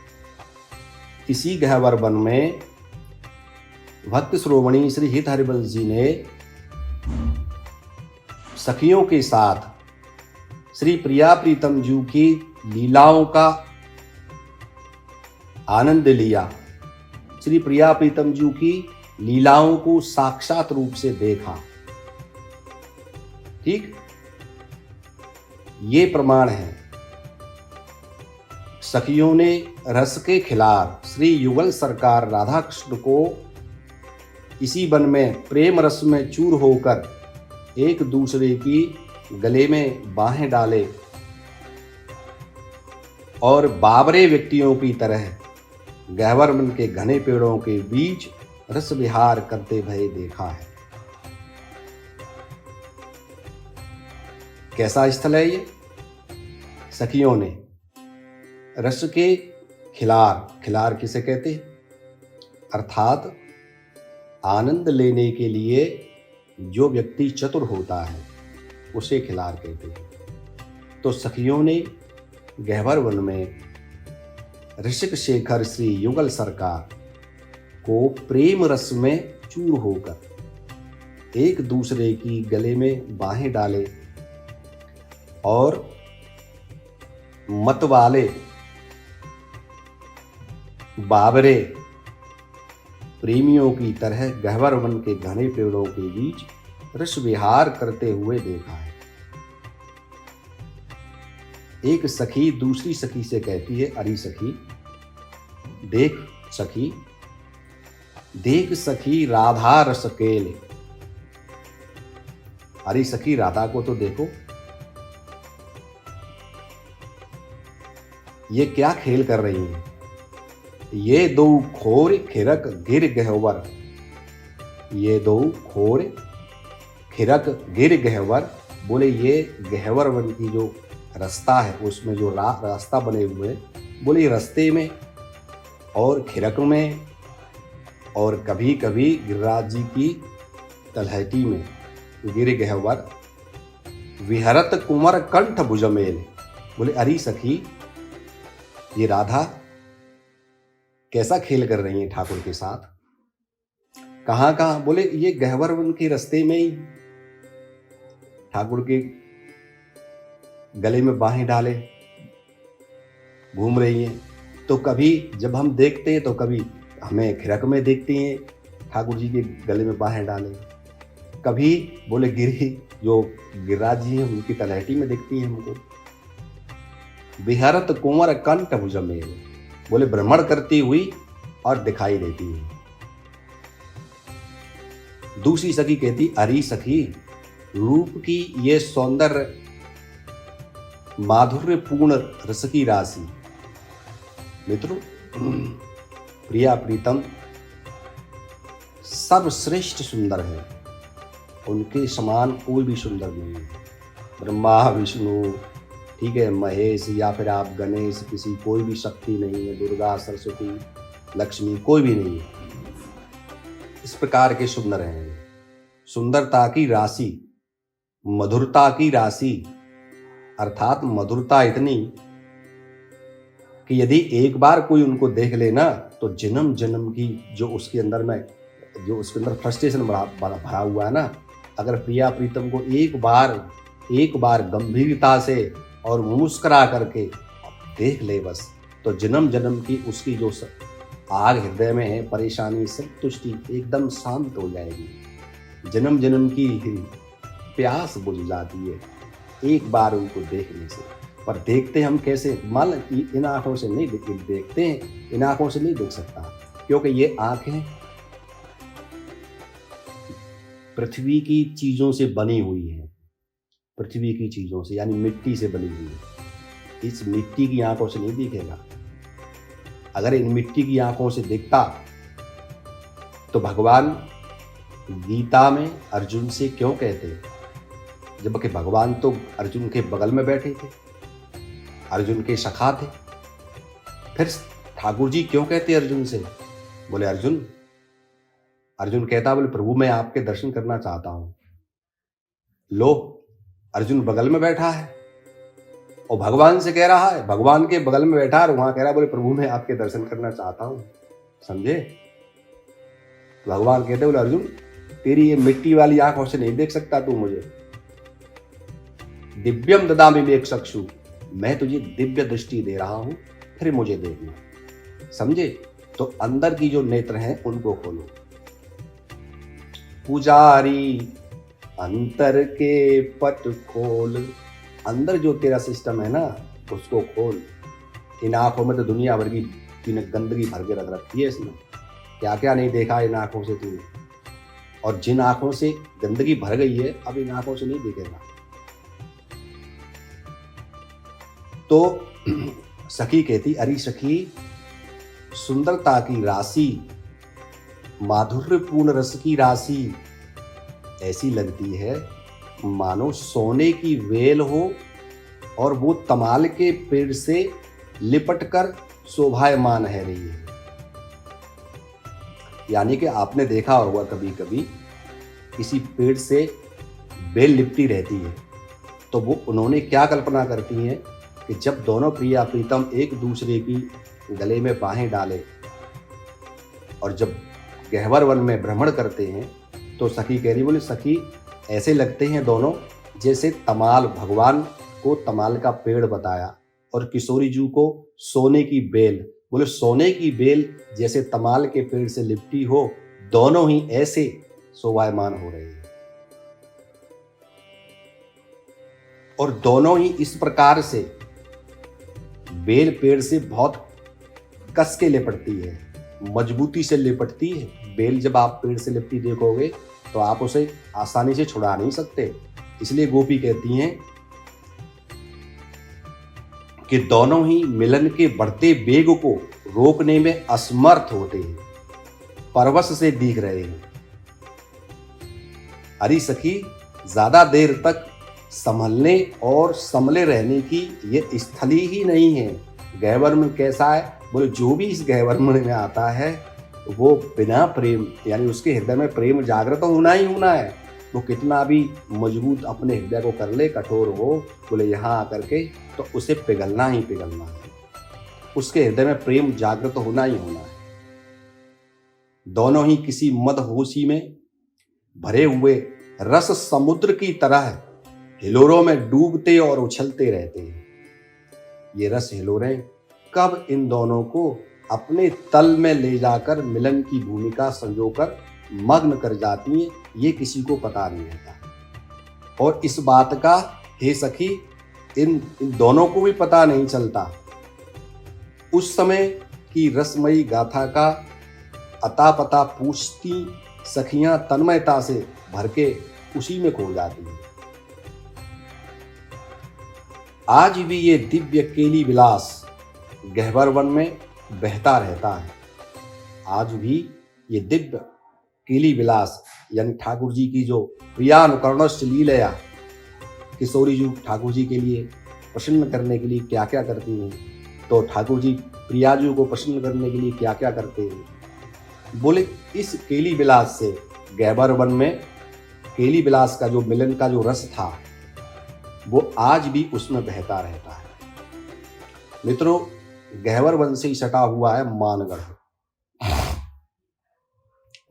इसी गहवर वन में भक्त श्रोमणी श्री हितहरिवंश जी ने सखियों के साथ श्री प्रिया प्रीतम जी की लीलाओं का आनंद लिया, श्री प्रिया प्रीतम जी की लीलाओं को साक्षात रूप से देखा। ठीक, ये प्रमाण है। सखियों ने रस के खिलाफ श्री युगल सरकार राधा कृष्ण को इसी वन में प्रेम रस में चूर होकर एक दूसरे की गले में बाहें डाले और बाबरे व्यक्तियों की तरह गहवर वन के घने पेड़ों के बीच रस विहार करते भये देखा है। कैसा स्थल है ये? सखियों ने रस के खिलार किसे कहते हैं? अर्थात आनंद लेने के लिए जो व्यक्ति चतुर होता है उसे खिलार कहते हैं। तो सखियों ने गहवर वन में ऋषिक शेखर श्री युगल सरकार को प्रेम रस में चूर होकर एक दूसरे की गले में बाहें डाले और मतवाले बाबरे प्रेमियों की तरह गहवर वन के घने पेड़ों के बीच रस विहार करते हुए देखा है। एक सखी दूसरी सखी से कहती है, अरे सखी देख सखी राधा रस केले। अरे सखी राधा को तो देखो, ये क्या खेल कर रही हैं। ये दो खोर खिरक गिर गहवर, ये दो खोर खिरक गिर गहवर। बोले ये गहवर वन की जो रास्ता है उसमें जो रास्ता बने हुए हैं, बोले रास्ते में और खिरक में और कभी कभी गिरिराज जी की तलहटी में गिर गहवर विहरत कुंवर कंठ भुजमेल। बोले अरे सखी ये राधा कैसा खेल कर रही है ठाकुर के साथ। कहाँ कहाँ? बोले ये गहवर वन के रास्ते में ही ठाकुर के गले में बाहें डाले घूम रही हैं। तो कभी जब हम देखते हैं तो कभी हमें खिरक में देखती हैं ठाकुर जी के गले में बाहें डाले, कभी बोले जो गिरिराज जी हैं उनकी तलहटी में देखती हैं हमको। विहरत कुंवर कंठ भुजमेल, बोले भ्रमण करती हुई और दिखाई देती है। दूसरी सखी कहती, अरे सखी, रूप की ये सौंदर्य माधुर्य पूर्ण रस की राशि। मित्रों, प्रिया प्रीतम सर्वश्रेष्ठ सुंदर है, उनके समान कोई भी सुंदर नहीं है। ब्रह्मा विष्णु, ठीक है, महेश या फिर आप गणेश, किसी कोई भी शक्ति नहीं है, दुर्गा सरस्वती लक्ष्मी कोई भी नहीं है। इस प्रकार के सुंदर हैं। सुंदरता की राशि, मधुरता की राशि, अर्थात मधुरता इतनी कि यदि एक बार कोई उनको देख लेना तो जन्म जन्म की जो उसके अंदर फ्रस्ट्रेशन भरा हुआ है ना, अगर प्रिया प्रीतम को एक बार गंभीरता से और मुस्कुरा करके देख ले बस, तो जन्म जन्म की उसकी जो आग हृदय में है, परेशानी, संतुष्टि एकदम शांत हो जाएगी। जन्म जन्म की प्यास बुझ जाती है एक बार उनको देखने से। पर देखते हम कैसे? मान इन आंखों से नहीं देखते हैं, इन आंखों से नहीं देख सकता, क्योंकि ये आंखें पृथ्वी की चीजों से बनी हुई है, पृथ्वी की चीजों से, यानी मिट्टी से बनी हुई है। इस मिट्टी की आंखों से नहीं दिखेगा। अगर इन मिट्टी की आंखों से दिखता तो भगवान गीता में अर्जुन से क्यों कहते, जबकि भगवान तो अर्जुन के बगल में बैठे थे, अर्जुन के सखा थे। फिर ठाकुर जी क्यों कहते अर्जुन से? बोले अर्जुन कहता, बोले प्रभु मैं आपके दर्शन करना चाहता हूं। लो, अर्जुन बगल में बैठा है और भगवान से कह रहा है, भगवान के बगल में बैठा और वहां कह रहा है, बोले प्रभु मैं आपके दर्शन करना चाहता हूं। समझे? भगवान कहते, बोले अर्जुन तेरी ये मिट्टी वाली आंखों से नहीं देख सकता तू मुझे। दिव्यम ददामि विवेक चक्षु, मैं तुझे दिव्य दृष्टि दे रहा हूं, फिर मुझे देखना। समझे? तो अंदर की जो नेत्र हैं उनको खोलो। पुजारी अंतर के पट खोल, अंदर जो तेरा सिस्टम है ना उसको खोल। इन आंखों में तो दुनिया भर की गंदगी भर के रख रखी है, इसमें क्या क्या नहीं देखा इन आंखों से तूने। और जिन आंखों से गंदगी भर गई है अब इन आंखों से नहीं देखेगा। तो सखी कहती, अरे सखी, सुंदरता की राशि, माधुर्यपूर्ण रस की राशि ऐसी लगती है मानो सोने की वेल हो और वो तमाल के पेड़ से लिपट कर शोभायमान है रही है। यानी कि आपने देखा होगा कभी कभी किसी पेड़ से बेल लिपटी रहती है, तो वो उन्होंने क्या कल्पना करती हैं कि जब दोनों प्रिया प्रीतम एक दूसरे की गले में बाहें डाले और जब गहवर वन में भ्रमण करते हैं, तो सखी कह रही, बोले सखी ऐसे लगते हैं दोनों जैसे तमाल, भगवान को तमाल का पेड़ बताया और किशोरी जी को सोने की बेल। बोले सोने की बेल जैसे तमाल के पेड़ से लिपटी हो, दोनों ही ऐसे शोभायमान हो रहे हैं और दोनों ही इस प्रकार से बेल पेड़ से बहुत कस के लिपटती है, मजबूती से लिपटती है। बेल जब आप पेड़ से लिपटी देखोगे तो आप उसे आसानी से छुड़ा नहीं सकते। इसलिए गोपी कहती हैं कि दोनों ही मिलन के बढ़ते वेग को रोकने में असमर्थ होते हैं, परवश से दिख रहे हैं। अरे सखी, ज्यादा देर तक संभलने और संभले रहने की ये स्थली ही नहीं है। गहवर में कैसा है? बोले जो भी इस गहवर में आता है वो बिना प्रेम, यानी उसके हृदय में प्रेम जागृत होना ही होना है। वो कितना भी मजबूत अपने हृदय को कर ले, कठोर हो, बोले यहाँ आकर के, तो उसे पिघलना ही पिघलना है। उसके हृदय में प्रेम जागृत होना ही होना है। दोनों ही किसी मदहोशी में भरे हुए रस समुद्र की तरह हिलोरों में डूबते और उछलते रहते हैं। ये रस हिलोरें कब इन दोनों को अपने तल में ले जाकर मिलन की भूमिका संजोकर मग्न कर जाती हैं, ये किसी को पता नहीं होता। और इस बात का हे सखी इन दोनों को भी पता नहीं चलता। उस समय की रसमयी गाथा का अता पता पूछती सखियां तन्मयता से भर के उसी में खो जाती हैं। आज भी ये दिव्य केली विलास गहवर वन में बहता रहता है। आज भी ये दिव्य केली विलास यानी ठाकुर जी की जो प्रियानुकरणश्च लीलया, किशोरी जी ठाकुर जी के लिए प्रसन्न करने के लिए क्या क्या करती हैं, तो ठाकुर जी प्रिया जी को प्रसन्न करने के लिए क्या क्या करते हैं। बोले इस केली विलास से गहवर वन में केली विलास का जो मिलन का जो रस था वो आज भी उसमें बहता रहता है। मित्रों, गहवर वन से ही सटा हुआ है मानगढ़।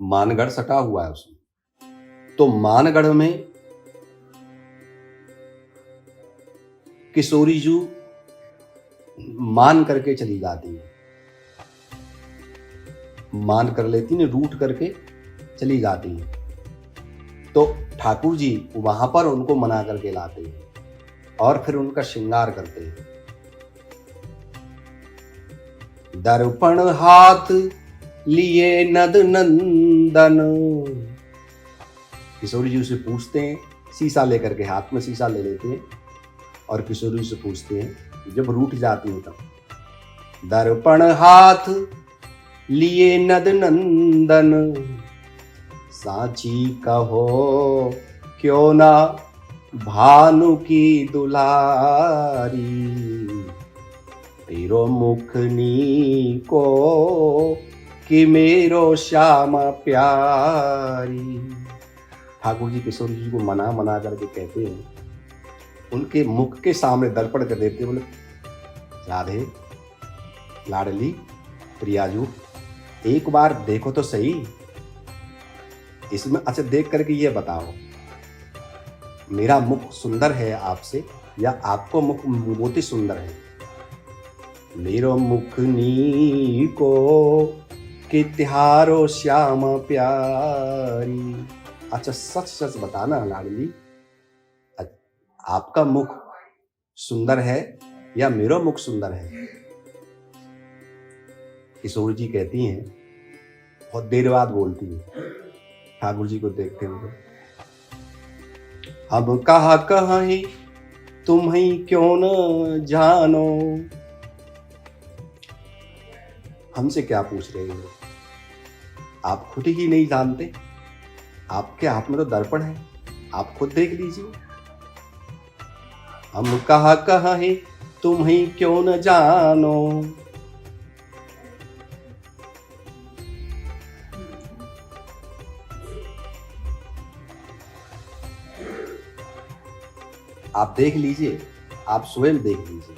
मानगढ़ सटा हुआ है उसमें। तो मानगढ़ में किशोरी जी मान करके चली जाती है, मान कर लेती ने, रूठ करके चली जाती है। तो ठाकुर जी वहां पर उनको मना करके लाते हैं और फिर उनका श्रृंगार करते हैं। दर्पण हाथ लिए नद नंदन, किशोरी जी से पूछते हैं, शीशा लेकर के हाथ में शीशा ले लेते हैं और किशोरी जी से पूछते हैं जब रूठ जाती है तब, दर्पण हाथ लिए नद नंदन, साची कहो क्यों ना भानु की दुलारी, तेरो मुखनी को कि मेरो श्यामा प्यारी। ठाकुर जी किशोरी जी को मना करके कहते हैं, उनके मुख के सामने दर्पण कर देते, बोले राधे लाडली प्रियाजू एक बार देखो तो सही इसमें, अच्छा देख करके ये बताओ मेरा मुख सुंदर है आपसे या आपको मुख मोती सुंदर है। मेरो मुखनी को कि तिहारो श्याम प्यारी, अच्छा सच सच बताना लाडली, आपका मुख सुंदर है या मेरा मुख सुंदर है। किशोरी जी कहती हैं, बहुत देर बाद बोलती है ठाकुर जी को देखते हुए, हम कहा कहीं तुम ही क्यों न जानो, हमसे क्या पूछ रहे हो, आप खुद ही नहीं जानते, आपके हाथ में तो दर्पण है, आप खुद देख लीजिए। हम कहा कहीं तुम ही क्यों न जानो, आप देख लीजिए, आप स्वयं देख लीजिए,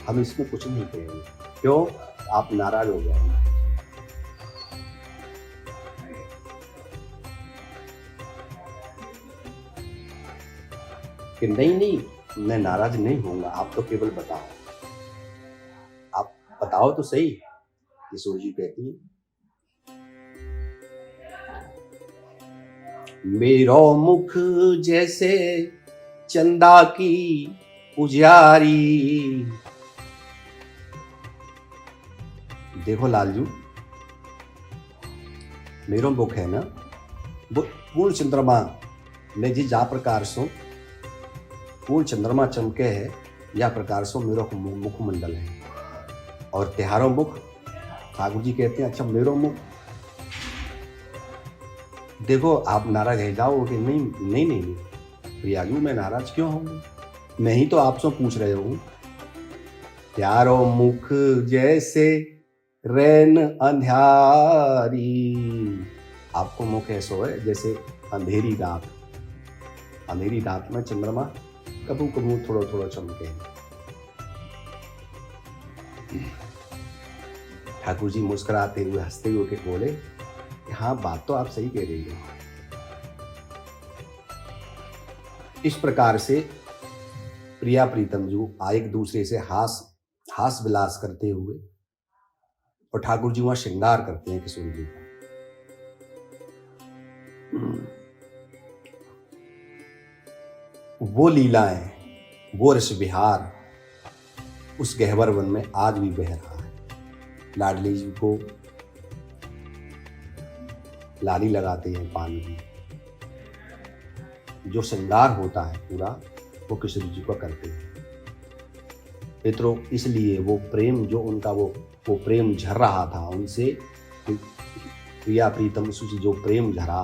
हम इसमें कुछ नहीं कहेंगे। क्यों? आप नाराज हो गए कि नहीं मैं नाराज नहीं होऊंगा, आप तो केवल बताओ, आप बताओ तो सही। किशोरी जी कहती है, मेरो मुख जैसे चंदा की उजियारी, देखो लालजू मेरो मुख है ना वो पूर्ण चंद्रमा में जी जा प्रकार सो पूर्ण चंद्रमा चमके है या प्रकार सो मेरो मुखमंडल है। और तिहारो मुख, ठाकुर जी कहते हैं अच्छा मेरो मुख देखो, आप नाराज रह जाओगे। नहीं प्रियाजू मैं नाराज क्यों हूँ, मैं ही तो आपसे पूछ रहे हूँ। प्यारो मुख जैसे रैन अंधारी, आपको मुख ऐसा है जैसे अंधेरी रात, अंधेरी रात में चंद्रमा कबू कबू थोड़ा थोड़ा चमके। ठाकुर जी मुस्कुराते हुए हंसते हुए बोले, हाँ बात तो आप सही कह रही हो। इस प्रकार से प्रिया प्रीतम जी एक दूसरे से हास विलास करते हुए और ठाकुर जी वहां श्रृंगार करते हैं किशोरी जी का। वो लीलाएं, वो रस विहार उस गहवर वन में आज भी बह रहा है। लाडली जी को लाली लगाते हैं पान की, जो श्रृंगार होता है पूरा वो किशोरी जी का करते हैं मित्रों। इसलिए वो प्रेम जो उनका वो प्रेम झर रहा था उनसे, प्रिया प्रीतम से जो प्रेम झरा,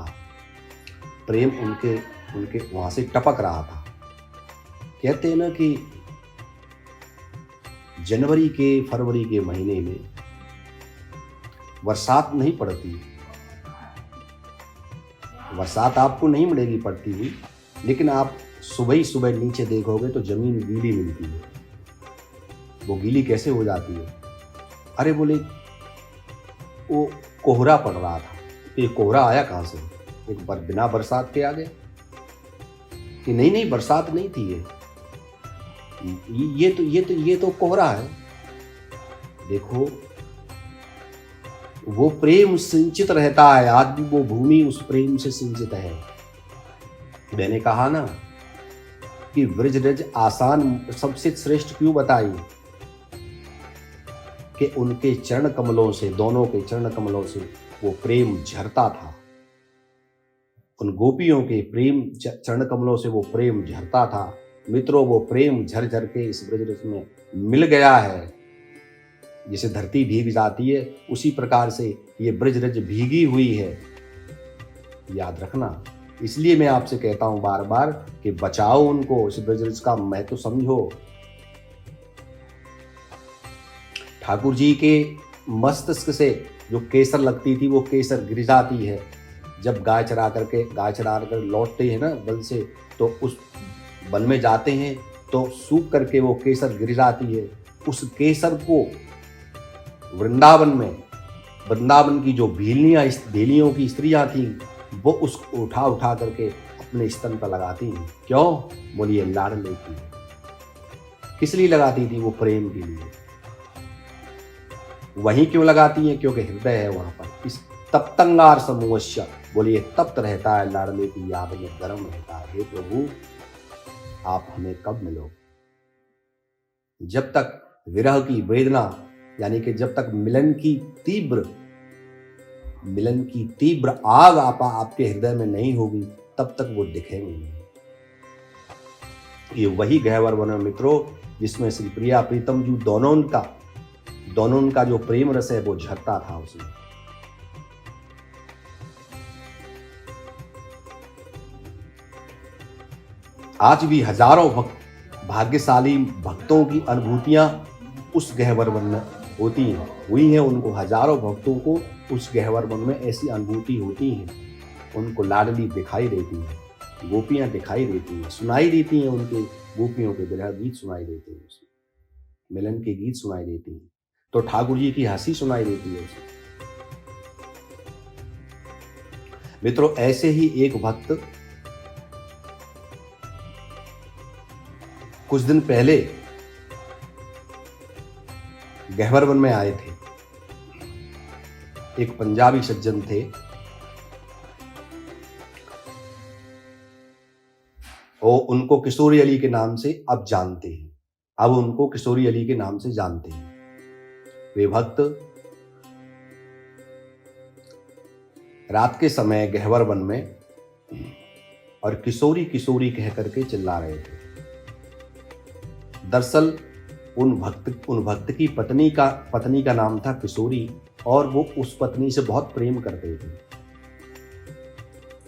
प्रेम उनके वहां से टपक रहा था। कहते हैं ना कि जनवरी के फरवरी के महीने में बरसात नहीं पड़ती, बरसात आपको नहीं मिलेगी पड़ती हुई, लेकिन आप सुबह ही सुबह नीचे देखोगे तो जमीन गीली मिलती है। वो गीली कैसे हो जाती है? अरे बोले वो कोहरा पड़ रहा था। तो ये कोहरा आया कहाँ से? एक बार बिना बरसात के आ गया कि नहीं बरसात नहीं थी, ये तो कोहरा है। देखो वो प्रेम सिंचित रहता है, आज भी वो भूमि उस प्रेम से सिंचित है। मैंने कहा ना कि ब्रजरज आसान सबसे श्रेष्ठ क्यों बताई कि उनके चरण कमलों से, दोनों के चरण कमलों से वो प्रेम झरता था। उन गोपियों के प्रेम चरण कमलों से वो प्रेम झरता था। मित्रों वो प्रेम झर झर के इस ब्रजरज में मिल गया है। जैसे धरती भीग जाती है उसी प्रकार से ये ब्रजरज भीगी हुई है, याद रखना। इसलिए मैं आपसे कहता हूं बार बार कि बचाओ उनको, इस ब्रजरज का महत्व समझो। ठाकुर जी के मस्तिष्क से जो केसर लगती थी वो केसर गिर जाती है। जब गाय चरा कर लौटते हैं ना वन से, तो उस वन में जाते हैं तो सूख करके वो केसर गिर जाती है। उस केसर को वृंदावन की जो भेलियों की स्त्रियां थी वो उसको उठा करके अपने स्तन पर लगाती हैं। क्यों? बोलिए लाड़ लेती है। किस लिए लगाती थी? वो प्रेम के लिए। वहीं क्यों लगाती हैं? क्योंकि हृदय है वहां पर। इस तप्तंगार समूहस्य, बोलिए तप्त रहता है लाड़ले की याद में, गर्म रहता है। हे प्रभु आप हमें कब मिलोगे? जब तक विरह की वेदना, यानी कि जब तक मिलन की तीव्र आग आपके हृदय में नहीं होगी तब तक वो दिखेंगे नहीं। ये वही गहवर वन है मित्रों, जिसमें श्री प्रिया प्रीतम जी दोनों का जो प्रेम रस है वो झरता था उसमें। आज भी हजारों भाग्यशाली भक्तों की अनुभूतियां उस गहवर वन में होती हैं, हुई हैं। उनको हजारों भक्तों को उस गहवर वन में ऐसी अनुभूति होती है। उनको लाडली दिखाई देती है, गोपियां दिखाई देती हैं, सुनाई देती हैं। उनके गोपियों के विरह गीत सुनाई देते हैं, उसे मिलन के गीत सुनाई देती हैं। तो ठाकुर जी की हंसी सुनाई देती है उसे। मित्रों ऐसे ही एक भक्त कुछ दिन पहले गहवर वन में आए थे। एक पंजाबी सज्जन थे, वो उनको किशोरी अली के नाम से अब जानते हैं। अब उनको किशोरी अली के नाम से जानते हैं। वे भक्त रात के समय गहवर वन में और किशोरी किशोरी कह करके चिल्ला रहे थे। दरअसल उन भक्त की पत्नी का नाम था किशोरी, और वो उस पत्नी से बहुत प्रेम करते थे।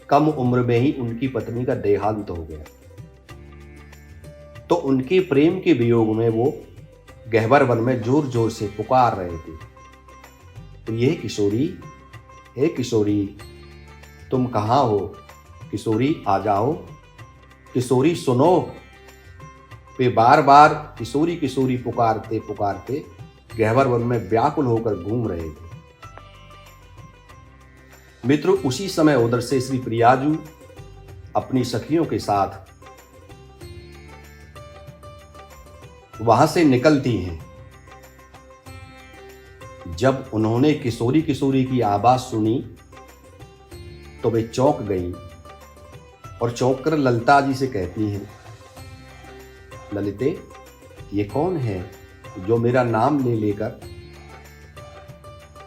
कम उम्र में ही उनकी पत्नी का देहांत हो गया। तो उनके प्रेम के वियोग में वो गहवर वन में जोर जोर से पुकार रहे थे, तो ये किशोरी, हे किशोरी तुम कहाँ हो? किशोरी आ जाओ, किशोरी सुनो। वे बार बार किशोरी किशोरी पुकारते पुकारते गहवर वन में व्याकुल होकर घूम रहे थे। मित्रों उसी समय उधर से श्री प्रियाजू अपनी सखियों के साथ वहां से निकलती हैं। जब उन्होंने किशोरी किशोरी की आवाज सुनी तो वे चौंक गईं और चौंक कर ललिता जी से कहती हैं, ललिते ये कौन है जो मेरा नाम ले लेकर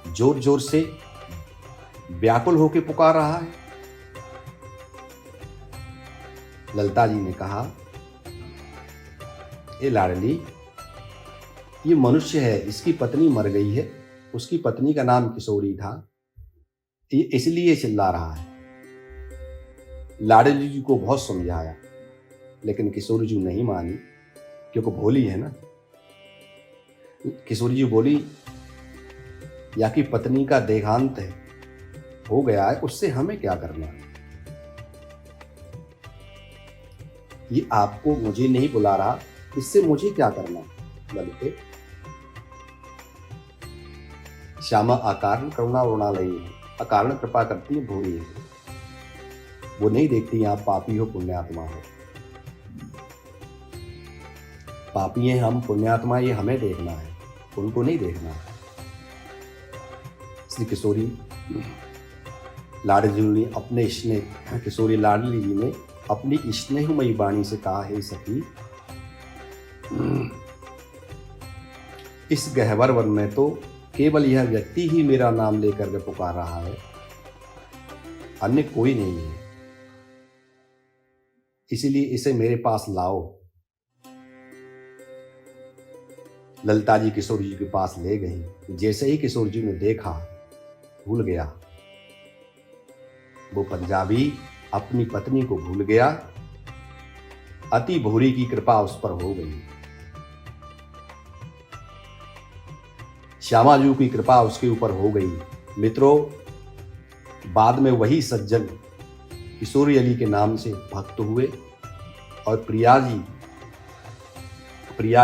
जोर जोर से व्याकुल होकर पुकार रहा है। ललिता जी ने कहा, ए लाडली, ये मनुष्य है, इसकी पत्नी मर गई है, उसकी पत्नी का नाम किशोरी था, ये इसलिए चिल्ला रहा है। लाडली जी को बहुत समझाया, लेकिन किशोरी जी नहीं मानी, क्योंकि भोली है ना। किशोरी जी बोली, या कि पत्नी का देहांत है, हो गया है, उससे हमें क्या करना है? ये आपको मुझे नहीं बुला रहा, इससे मुझे क्या करना? ललिते, श्यामा अकारण करुणा उड़ालयी है, अकारण कृपा करती है, भूरी है। वो नहीं देखती आप पापी हो पुण्यात्मा हो। पापी हैं हम, पुण्यात्मा ये हमें देखना है, उनको नहीं देखना है। श्री किशोरी लाडली जी ने अपने स्नेह किशोरी लाडली जी ने अपनी स्नेहमयी वाणी से कहा, हे सखी, इस गहवर वन में तो केवल यह व्यक्ति ही मेरा नाम लेकर के पुकार रहा है, अन्य कोई नहीं है, इसीलिए इसे मेरे पास लाओ। ललिता जी किशोर जी के पास ले गई। जैसे ही किशोर जी ने देखा, भूल गया, वो पंजाबी अपनी पत्नी को भूल गया। अति भोरी की कृपा उस पर हो गई। श्यामा जी की कृपा उसके ऊपर हो गई। मित्रों, बाद में वही सज्जन किशोरी अली के नाम से भक्त हुए और प्रिया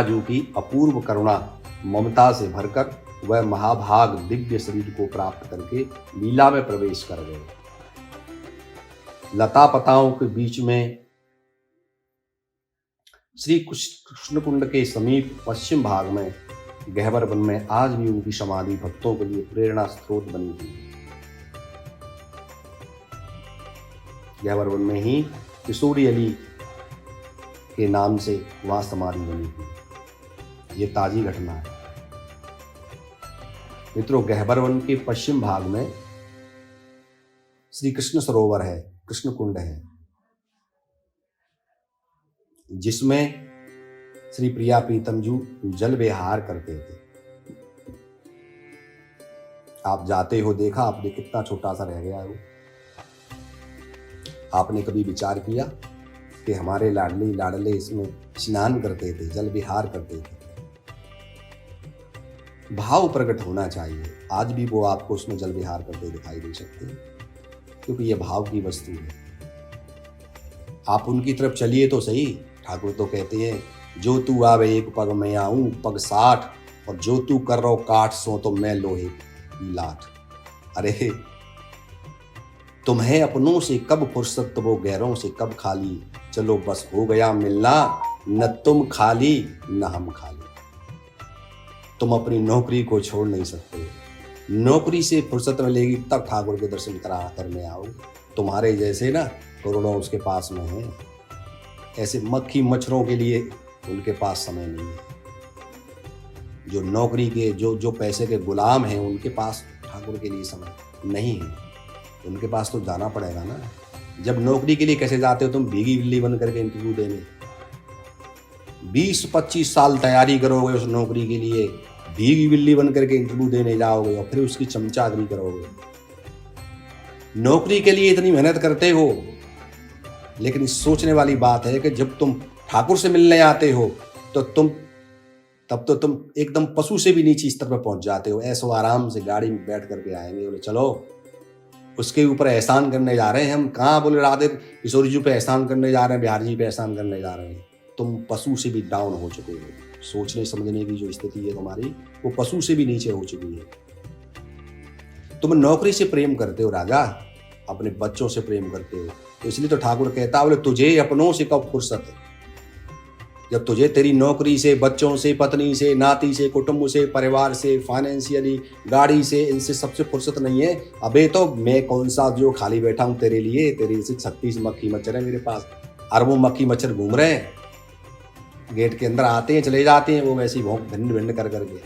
जी की अपूर्व करुणा ममता से भरकर वह महाभाग दिव्य शरीर को प्राप्त करके लीला में प्रवेश कर गए। लता पताओं के बीच में श्री कृष्ण कुंड के समीप पश्चिम भाग में गहवर वन में आज भी उनकी समाधि भक्तों के लिए प्रेरणा स्रोत बनी हुई है। गहवर वन में ही किशोरी अली के नाम से वहां समाधि बनी हुई। ये ताजी घटना है। मित्रों, गहवर वन के पश्चिम भाग में श्री कृष्ण सरोवर है, कृष्ण कुंड है, जिसमें श्री प्रिया प्रीतम जी जल विहार करते थे। आप जाते हो, देखा आपने कितना छोटा सा रह गया है वो। आपने कभी विचार किया कि हमारे लाडली लाडले इसमें स्नान करते थे, जल विहार करते थे? भाव प्रकट होना चाहिए। आज भी वो आपको उसमें जल विहार करते दिखाई दे सकते हैं, क्योंकि ये भाव की वस्तु है। आप उनकी तरफ चलिए तो सही। ठाकुर तो कहते हैं, जो तू आवे एक पग मैं आऊं पग 60, और जो तू कर रहो काठ सो तो मैं लोहे की लाठ। अरे तुम्हें अपनों से कब फुर्सत, वो गैरों से कब खाली। चलो बस हो गया मिलना, न तुम खाली न हम खाली। तुम अपनी नौकरी को छोड़ नहीं सकते। नौकरी से फुर्सत मिलेगी तब ठाकुर के दर्शन करने आओगे। तुम्हारे जैसे ना करोड़ों उसके पास में हैं। ऐसे मक्खी मच्छरों के लिए उनके पास समय नहीं है। जो नौकरी के जो पैसे के गुलाम हैं, उनके पास ठाकुर के लिए समय नहीं है। उनके पास तो जाना पड़ेगा ना। जब नौकरी के लिए कैसे जाते हो तुम? भीगी बिल्ली बन करके इंटरव्यू देने। 20-25 साल तैयारी करोगे उस नौकरी के लिए, भीगी बिल्ली बन करके इंटरव्यू देने जाओगे और फिर उसकी चमचागिरी करोगे। नौकरी के लिए इतनी मेहनत करते हो, लेकिन सोचने वाली बात है कि जब तुम ठाकुर से मिलने आते हो तो तुम एकदम पशु से भी नीचे स्तर पर पहुंच जाते हो। ऐसो आराम से गाड़ी में बैठ करके आएंगे, बोले चलो उसके ऊपर एहसान करने जा रहे हैं हम। कहाँ? बोले राधे किशोरी जी पे एहसान करने जा रहे हैं, बिहारी जी पे एहसान करने जा रहे हैं। तुम पशु से भी डाउन हो चुके हो। सोचने समझने की जो स्थिति है तुम्हारी, वो पशु से भी नीचे हो चुकी है। तुम नौकरी से प्रेम करते हो राजा, अपने बच्चों से प्रेम करते हो, तो इसलिए तो ठाकुर कहता है, बोले तुझे अपनों से कब फुर्सत है। जब तुझे तेरी नौकरी से, बच्चों से, पत्नी से, नाती से, कुटुंब से, परिवार से, फाइनेंशियली, गाड़ी से, इनसे सबसे फुर्सत नहीं है। अबे तो मैं कौन सा जो खाली बैठा हूं तेरे लिए? तेरे से 36 मक्खी मच्छर है मेरे पास, अरबों मक्खी मच्छर घूम रहे हैं। गेट के अंदर आते हैं, चले जाते हैं, वो वैसी भौंक भिन्न भिन्न कर करके।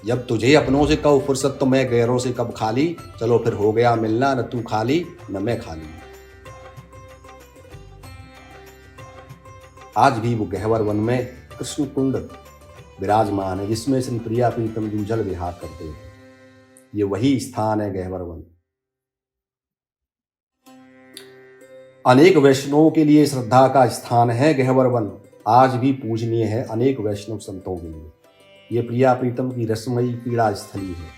जब तुझे अपनों से कब फुर्सत तो मैं गैरों से कब खाली, चलो फिर हो गया मिलना, न तू खाली न मैं खाली। आज भी वो गहवर वन में कृष्ण कुंड विराजमान है जिसमें श्री प्रिया प्रीतम जल विहार करते हैं। ये वही स्थान है गहवर वन। अनेक वैष्णवों के लिए श्रद्धा का स्थान है गहवर वन, आज भी पूजनीय है अनेक वैष्णव संतों के लिए। ये प्रिया प्रीतम की रसमयी पीड़ा स्थली है।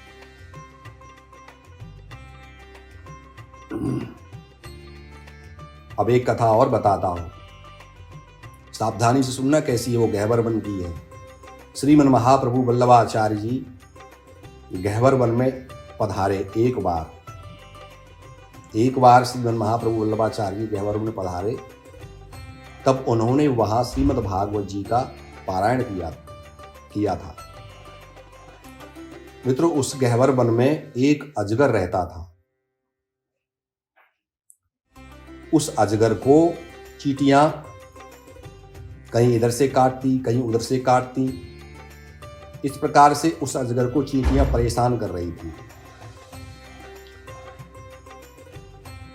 अब एक कथा और बताता हूं, सावधानी से सुनना कैसी है वो गहवर वन की है। श्रीमन महाप्रभु वल्लभाचार्य जी गहवर वन में पधारे। एक बार श्रीमन महाप्रभु वल्लभाचार्य जी गहवर वन में पधारे, तब उन्होंने वहां श्रीमद् भागवत जी का पारायण किया था। मित्रों, उस गहवर वन में एक अजगर रहता था। उस अजगर को चींटियां कहीं इधर से काटती, कहीं उधर से काटती। इस प्रकार से उस अजगर को चींटियां परेशान कर रही थी।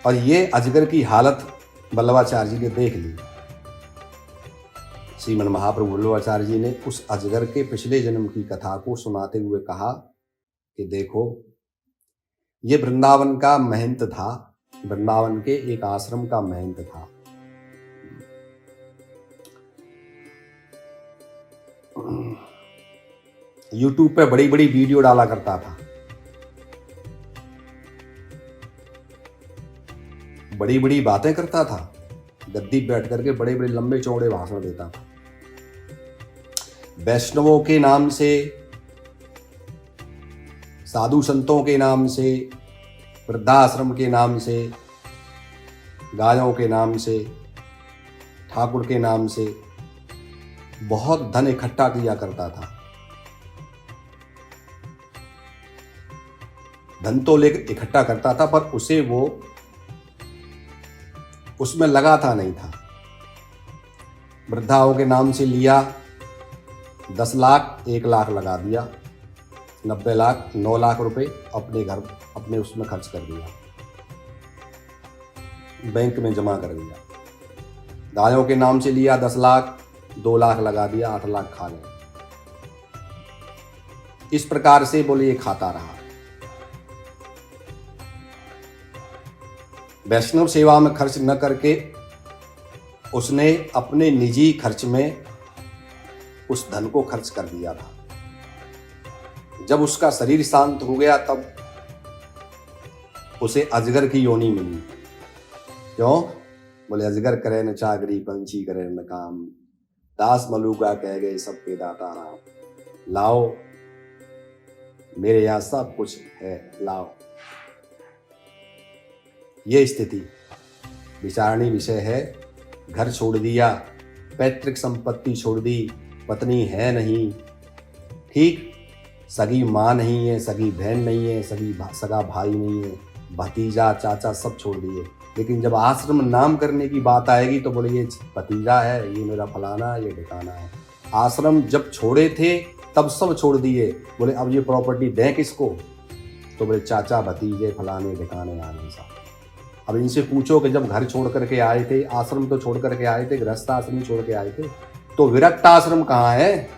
और ये अजगर की हालत वल्लभाचार्य जी ने देख ली। श्रीमन महाप्रभु वल्लभाचार्य जी ने उस अजगर के पिछले जन्म की कथा को सुनाते हुए कहा कि देखो, ये वृंदावन का महंत था, वृंदावन के एक आश्रम का महंत था। यूट्यूब पे बड़ी बड़ी वीडियो डाला करता था, बड़ी बड़ी बातें करता था, गद्दी बैठ करके बड़े बड़े लंबे चौड़े भाषण देता था। वैष्णवों के नाम से, साधु संतों के नाम से, वृद्धाश्रम के नाम से, गायों के नाम से, ठाकुर के नाम से बहुत धन इकट्ठा किया करता था। धन तो लेकर इकट्ठा करता था, पर उसे वो उसमें लगाता नहीं था। वृद्धाओं के नाम से लिया 10 लाख, 1 लाख लगा दिया, 90 लाख, 9 लाख रुपए अपने उसमें खर्च कर दिया, बैंक में जमा कर दिया। गायों के नाम से लिया 10 लाख, 2 लाख लगा दिया, 8 लाख खा गए। इस प्रकार से बोले ये खाता रहा। वैष्णव सेवा में खर्च न करके उसने अपने निजी खर्च में उस धन को खर्च कर दिया था। जब उसका शरीर शांत हो गया तब उसे अजगर की योनि मिली। क्यों? बोले अजगर करे न चाकरी, पंछी करे न काम, दास मलूका कह गए सबके दाता राम। लाओ मेरे यहाँ सब कुछ है, लाओ। ये स्थिति विचारणीय विषय है। घर छोड़ दिया, पैतृक संपत्ति छोड़ दी, पत्नी है नहीं, ठीक, सगी माँ नहीं है, सगी बहन नहीं है, सगा भाई नहीं है, भतीजा चाचा सब छोड़ दिए। लेकिन जब आश्रम नाम करने की बात आएगी तो बोले ये भतीजा है, ये मेरा फलाना, ये ठिकाना है। आश्रम जब छोड़े थे तब सब छोड़ दिए। बोले अब ये प्रॉपर्टी दें किसको? तो बोले चाचा भतीजे फलाने ठिकाने आने सब। अब इनसे पूछो कि जब घर छोड़ करके आए थे, आश्रम तो छोड़ करके आए थे, गृहस्थ आश्रम छोड़ के आए थे, तो विरक्त आश्रम कहाँ है?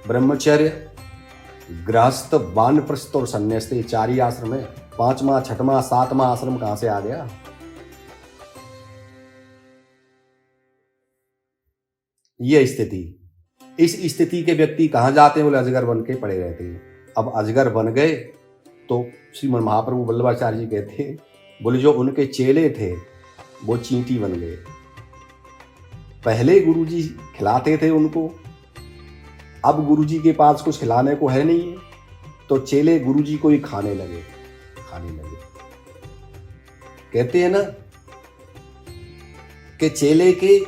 ब्रह्मचर्य, गृहस्थ, वानप्रस्थ और संन्यास्त, ये 4 ही आश्रम है। 5वां, 6वां, 7वां आश्रम कहां से आ गया? ये स्थिति, इस स्थिति के व्यक्ति कहां जाते हैं? बोले अजगर बन के पड़े रहते हैं। अब अजगर बन गए तो श्रीमन महाप्रभु वल्लभाचार्य जी कहते हैं, बोले जो उनके चेले थे वो चींटी बन गए। पहले गुरुजी खिलाते थे उनको, अब गुरुजी के पास कुछ खिलाने को है नहीं है, तो चेले गुरुजी को ही खाने लगे। कहते हैं ना कि चेले के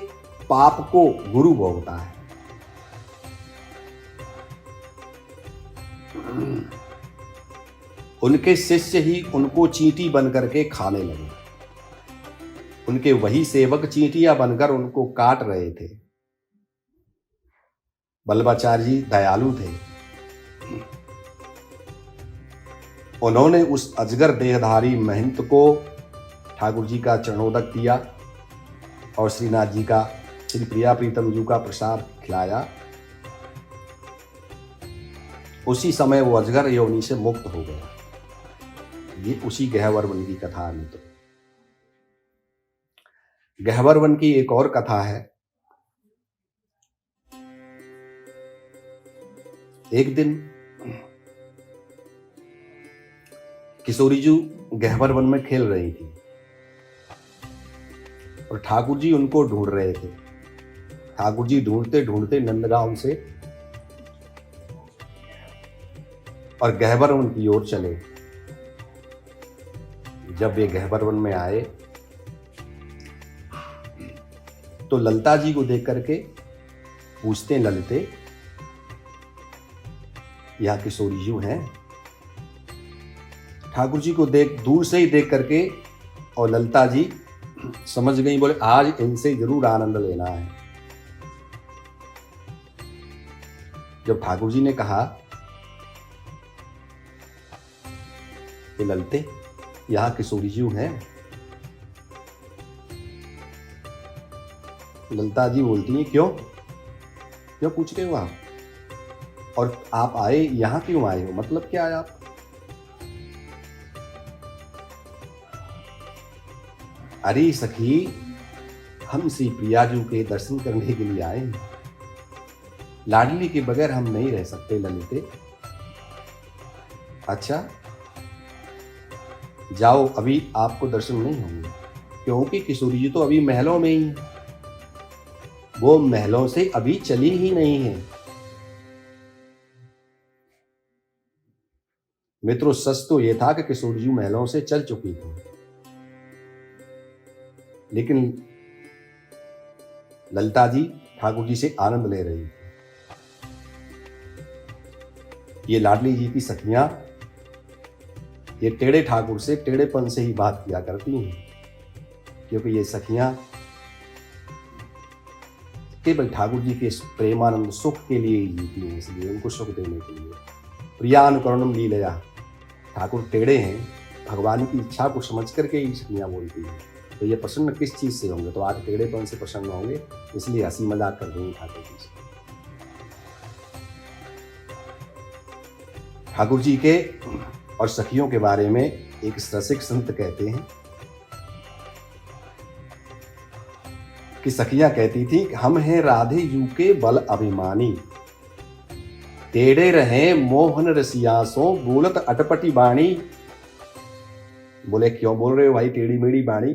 पाप को गुरु भोगता है। उनके शिष्य ही उनको चींटी बन करके खाने लगे। उनके वही सेवक चींटियां बनकर उनको काट रहे थे। वल्लभाचार्य जी दयालु थे। उन्होंने उस अजगर देहधारी महंत को ठाकुर जी का चरणोदक दिया और श्रीनाथ जी का, श्री प्रिया प्रीतम जी का प्रसाद खिलाया। उसी समय वो अजगर योनि से मुक्त हो गया। ये उसी गह्वर वन की कथा है मित्र। गह्वर वन की एक और कथा है। एक दिन किशोरी जी गह्वर वन में खेल रही थी और ठाकुर जी उनको ढूंढ रहे थे। ठाकुर जी ढूंढते ढूंढते नंदगांव से और गह्वर वन की ओर चले। जब वे गह्वर वन में आए तो ललिता जी को देख करके पूछते, ललिते यह किशोरी जी हैं? ठाकुर जी को दूर से ही देख करके और ललिता जी समझ गई, बोले आज इनसे जरूर आनंद लेना है। जब ठाकुर जी ने कहा कि ललिते यहां किशोरी जी हैं, ललिता जी बोलती हैं क्यों क्यों पूछ रहे हो आप, और आप आए यहां क्यों आए हो, मतलब क्या है आप? अरे सखी, हम श्री प्रिया जी के दर्शन करने के लिए आए हैं। लाडली के बगैर हम नहीं रह सकते ललिते। अच्छा जाओ, अभी आपको दर्शन नहीं होंगे, क्योंकि किशोरी जी तो अभी महलों में ही है। वो महलों से अभी चली ही नहीं है। मित्रों, सच तो ये था कि किशोरी जी महलों से चल चुकी थी, लेकिन ललिता जी ठाकुर जी से आनंद ले रही थी। ये लाडली जी की सखियां ये टेढ़े ठाकुर से टेढ़ेपन से ही बात किया करती हैं, क्योंकि ये सखियां केवल ठाकुर जी के प्रेमानंद सुख के लिए ही जीती हैं, इसलिए उनको सुख देने के लिए। प्रियानुकरणम लीलया, ठाकुर टेढ़े हैं, भगवान की इच्छा को समझ करके ही सखियां बोलती हैं। तो ये प्रसन्न किस चीज से होंगे? तो आज टेढ़ेपन से प्रसन्न होंगे, इसलिए हंसी मजाक कर देंगे ठाकुर जी से। ठाकुर जी के और सखियों के बारे में एक रसिक संत कहते हैं कि सखियां कहती थी कि हम हैं राधे जू के बल अभिमानी, टेढ़े रहे मोहन रसियासों बोलत अटपटी बाणी। बोले क्यों बोल रहे हो भाई टेढ़ी मेढ़ी बाणी?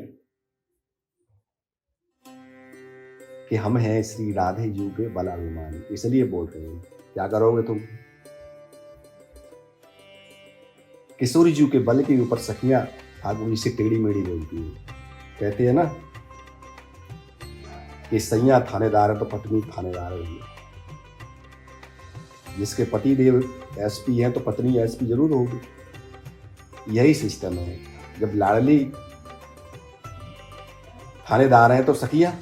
कि हम हैं श्री राधे जू के बल अभिमानी, इसलिए बोल रहे हैं। क्या करोगे तुम? किशोरी जी के बल के ऊपर सखियां ठाकुर जी से टेढ़ी मेढ़ी बोलती है। कहते हैं ना कि सैया थानेदार है तो पत्नी थानेदार है। जिसके पति देव एसपी हैं तो पत्नी एसपी जरूर होगी। यही सिस्टम है। जब लाडली थानेदार हैं तो सखिया,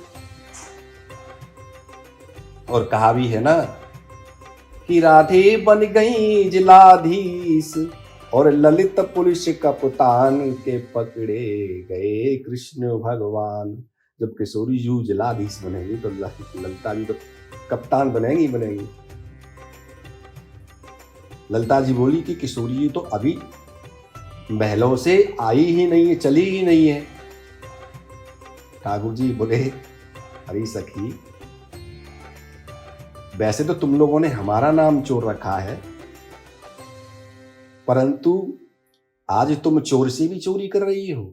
और कहा भी है ना कि राधे बन गई जिलाधीश और ललित पुलिस कप्तान के पकड़े गए कृष्ण भगवान। जब किशोरी जी जिलाधीश बनेगी तो ललिता जी तो कप्तान बनेगी। ललिता जी बोली कि किशोरी जी तो अभी महलों से आई ही नहीं है, चली ही नहीं है। ठाकुर जी बोले अरे सखी, वैसे तो तुम लोगों ने हमारा नाम चोर रखा है, परंतु आज तुम चोर से भी चोरी कर रही हो।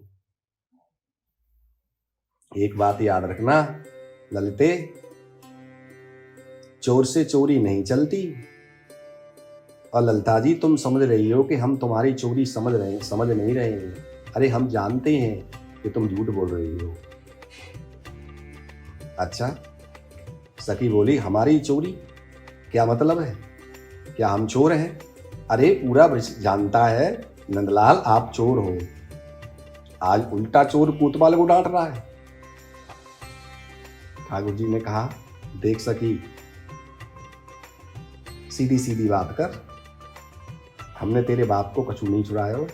एक बात याद रखना ललिते, चोर से चोरी नहीं चलती। और ललिता जी तुम समझ रही हो कि हम तुम्हारी चोरी समझ नहीं रहे हैं। अरे हम जानते हैं कि तुम झूठ बोल रही हो। अच्छा, सखी बोली हमारी चोरी क्या मतलब है? क्या हम चोर हैं? अरे पूरा ब्रज जानता है नंदलाल आप चोर हो। आज उल्टा चोर कोतवाल को डांट रहा है। ठाकुर जी ने कहा देख सखी, सीधी सीधी बात कर, हमने तेरे बाप को कछु नहीं छुड़ाया हो,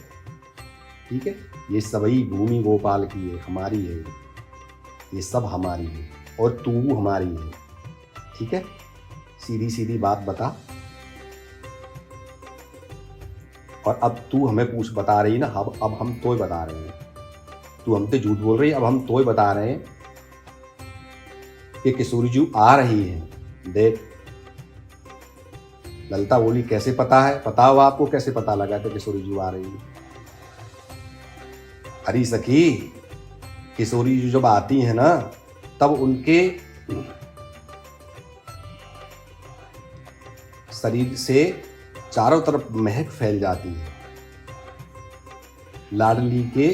ठीक है। ये सभी भूमि गोपाल की है, हमारी है, ये सब हमारी है और तू हमारी है, ठीक है। सीधी सीधी बात बता। और अब तू हमें पूछ बता रही ना, अब हम तोय बता रहे हैं, तू हमसे झूठ बोल रही है, अब हम तोय बता रहे हैं कि किशोरी जी आ रही है। देख, ललिता बोली कैसे पता है, बताओ आपको कैसे पता लगा कि किशोरी जी आ रही है। अरे सखी, किशोरी जी जब आती है ना, तब उनके शरीर से चारों तरफ महक फैल जाती है, लाडली के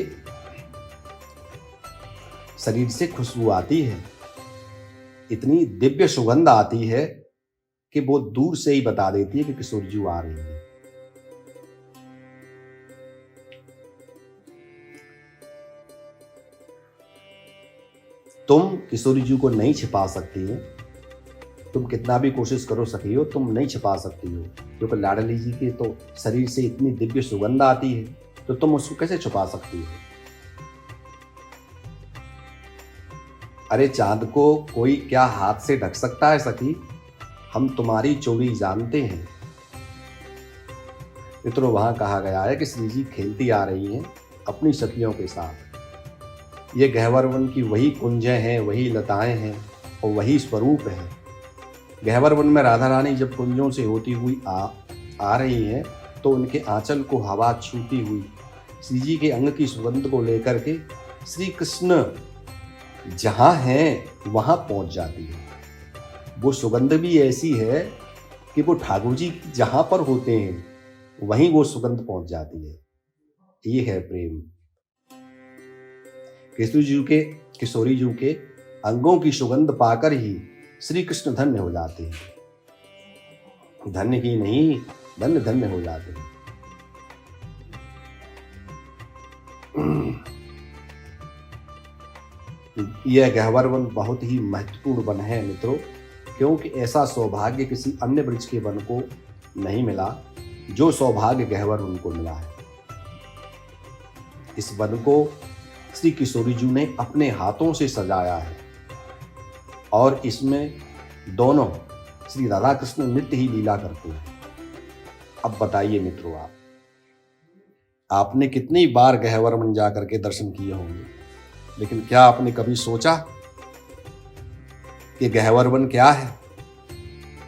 शरीर से खुशबू आती है, इतनी दिव्य सुगंध आती है कि वो दूर से ही बता देती है कि किशोरी जी आ रही है। तुम किशोरी जी को नहीं छिपा सकती हो, तुम कितना भी कोशिश करो सखी हो, तुम नहीं छिपा सकती हो, क्योंकि लाडली जी के तो शरीर से इतनी दिव्य सुगंध आती है, तो तुम उसको कैसे छुपा सकती हो। अरे चांद को कोई क्या हाथ से ढक सकता है सखी, हम तुम्हारी चोरी जानते हैं। मित्रों, वहां कहा गया है कि श्री जी खेलती आ रही हैं अपनी सखियों के साथ। ये गहवर वन की वही कुंजें हैं, वही लताएं हैं और वही स्वरूप है। गहवर वन में राधा रानी जब कुंजों से होती हुई आ रही हैं, तो उनके आंचल को हवा छूती हुई श्री जी के अंग की सुगंध को लेकर के श्री कृष्ण जहाँ हैं वहाँ पहुँच जाती है। वो सुगंध भी ऐसी है कि वो ठाकुर जी जहाँ पर होते हैं वहीं वो सुगंध पहुँच जाती है। ये है प्रेम। किशोरी जी के अंगों की सुगंध पाकर ही श्री कृष्ण धन्य हो जाते हैं। धन्य ही नहीं, धन्य धन्य हो जाते हैं। यह गहवर वन बहुत ही महत्वपूर्ण वन है मित्रों, क्योंकि ऐसा सौभाग्य किसी अन्य वृक्ष के वन को नहीं मिला जो सौभाग्य गहवर वन को मिला है। इस वन को श्री किशोरी जी ने अपने हाथों से सजाया है और इसमें दोनों श्री राधा कृष्ण नित्य ही लीला करते हैं। अब बताइए मित्रों, आपने कितनी बार गहवर वन जाकर के दर्शन किए होंगे, लेकिन क्या आपने कभी सोचा कि गहवर वन क्या है?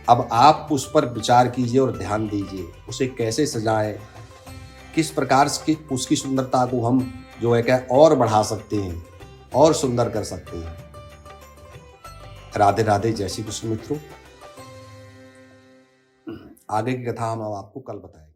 अब आप उस पर विचार कीजिए और ध्यान दीजिए, उसे कैसे सजाएं, किस प्रकार से उसकी सुंदरता को हम जो है क्या और बढ़ा सकते हैं और सुंदर कर सकते हैं। राधे राधे, जय श्री कृष्ण। मित्रों, आगे की कथा हम आपको कल बताएं।